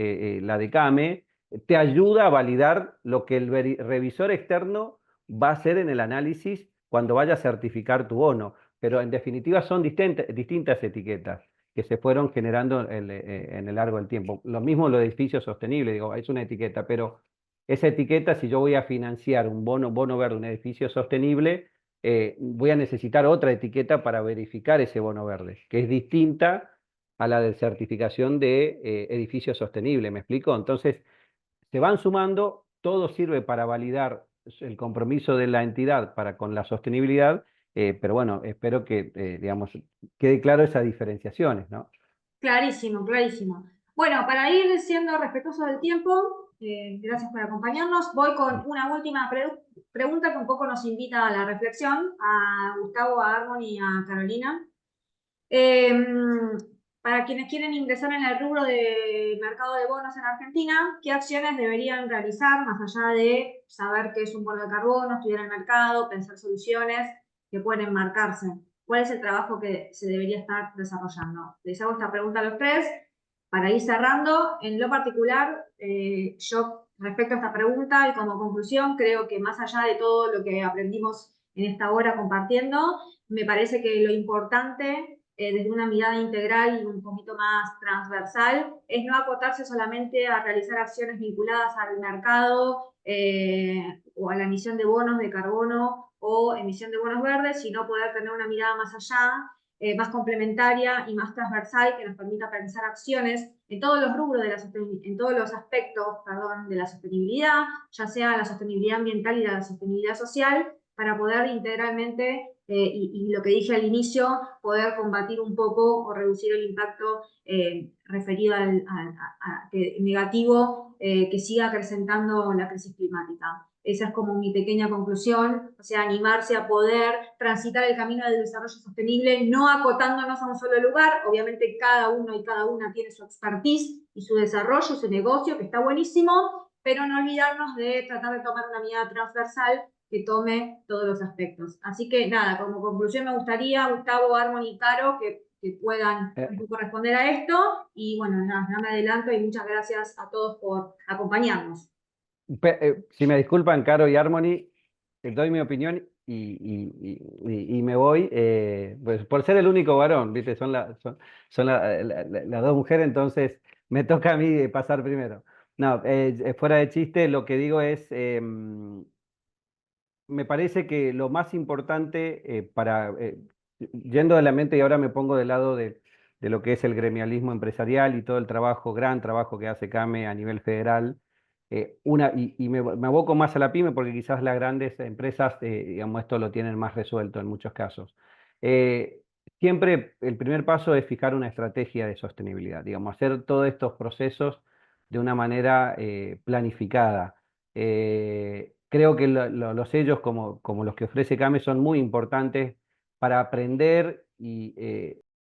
la de CAME, te ayuda a validar lo que el revisor externo va a hacer en el análisis cuando vaya a certificar tu bono. Pero en definitiva son distintas etiquetas que se fueron generando en el largo del tiempo. Lo mismo lo de edificio sostenible, digo, es una etiqueta, pero esa etiqueta, si yo voy a financiar un bono verde, un edificio sostenible, voy a necesitar otra etiqueta para verificar ese bono verde, que es distinta a la de certificación de edificio sostenible, ¿me explico? Entonces, se van sumando, todo sirve para validar el compromiso de la entidad para con la sostenibilidad, pero bueno, espero que, digamos, quede claro esas diferenciaciones, ¿no? Clarísimo, clarísimo. Bueno, para ir siendo respetuoso del tiempo, gracias por acompañarnos. Voy con una última pregunta que un poco nos invita a la reflexión, a Gustavo, a Armon y a Carolina. Para quienes quieren ingresar en el rubro de mercado de bonos en Argentina, ¿qué acciones deberían realizar más allá de saber qué es un bono de carbono, estudiar el mercado, pensar soluciones que pueden enmarcarse? ¿Cuál es el trabajo que se debería estar desarrollando? Les hago esta pregunta a los tres. Para ir cerrando, en lo particular, yo respecto a esta pregunta y como conclusión, creo que más allá de todo lo que aprendimos en esta hora compartiendo, me parece que lo importante desde una mirada integral y un poquito más transversal, es no acotarse solamente a realizar acciones vinculadas al mercado o a la emisión de bonos de carbono o emisión de bonos verdes, sino poder tener una mirada más allá, más complementaria y más transversal que nos permita pensar acciones en todos los rubros, en todos los aspectos, perdón, de la sostenibilidad, ya sea la sostenibilidad ambiental y la sostenibilidad social, para poder integralmente y lo que dije al inicio, poder combatir un poco o reducir el impacto referido al negativo que siga acrecentando la crisis climática. Esa es como mi pequeña conclusión, o sea, animarse a poder transitar el camino del desarrollo sostenible, no acotándonos a un solo lugar. Obviamente cada uno y cada una tiene su expertise y su desarrollo, su negocio, que está buenísimo, pero no olvidarnos de tratar de tomar una mirada transversal que tome todos los aspectos. Así que nada, como conclusión me gustaría, Gustavo, Armon y Caro, que puedan un poco responder a esto. Y bueno, nada, me adelanto y muchas gracias a todos por acompañarnos. Si me disculpan, Caro y Harmony, doy mi opinión y me voy, pues por ser el único varón, ¿viste? Son las dos mujeres, entonces me toca a mí pasar primero. No, fuera de chiste, lo que digo es, me parece que lo más importante yendo de la mente y ahora me pongo del lado de lo que es el gremialismo empresarial y todo el trabajo, gran trabajo que hace CAME a nivel federal, me aboco más a la pyme porque quizás las grandes empresas, digamos, esto lo tienen más resuelto en muchos casos. Siempre el primer paso es fijar una estrategia de sostenibilidad, digamos, hacer todos estos procesos de una manera planificada. Creo que los sellos como los que ofrece CAME son muy importantes para aprender y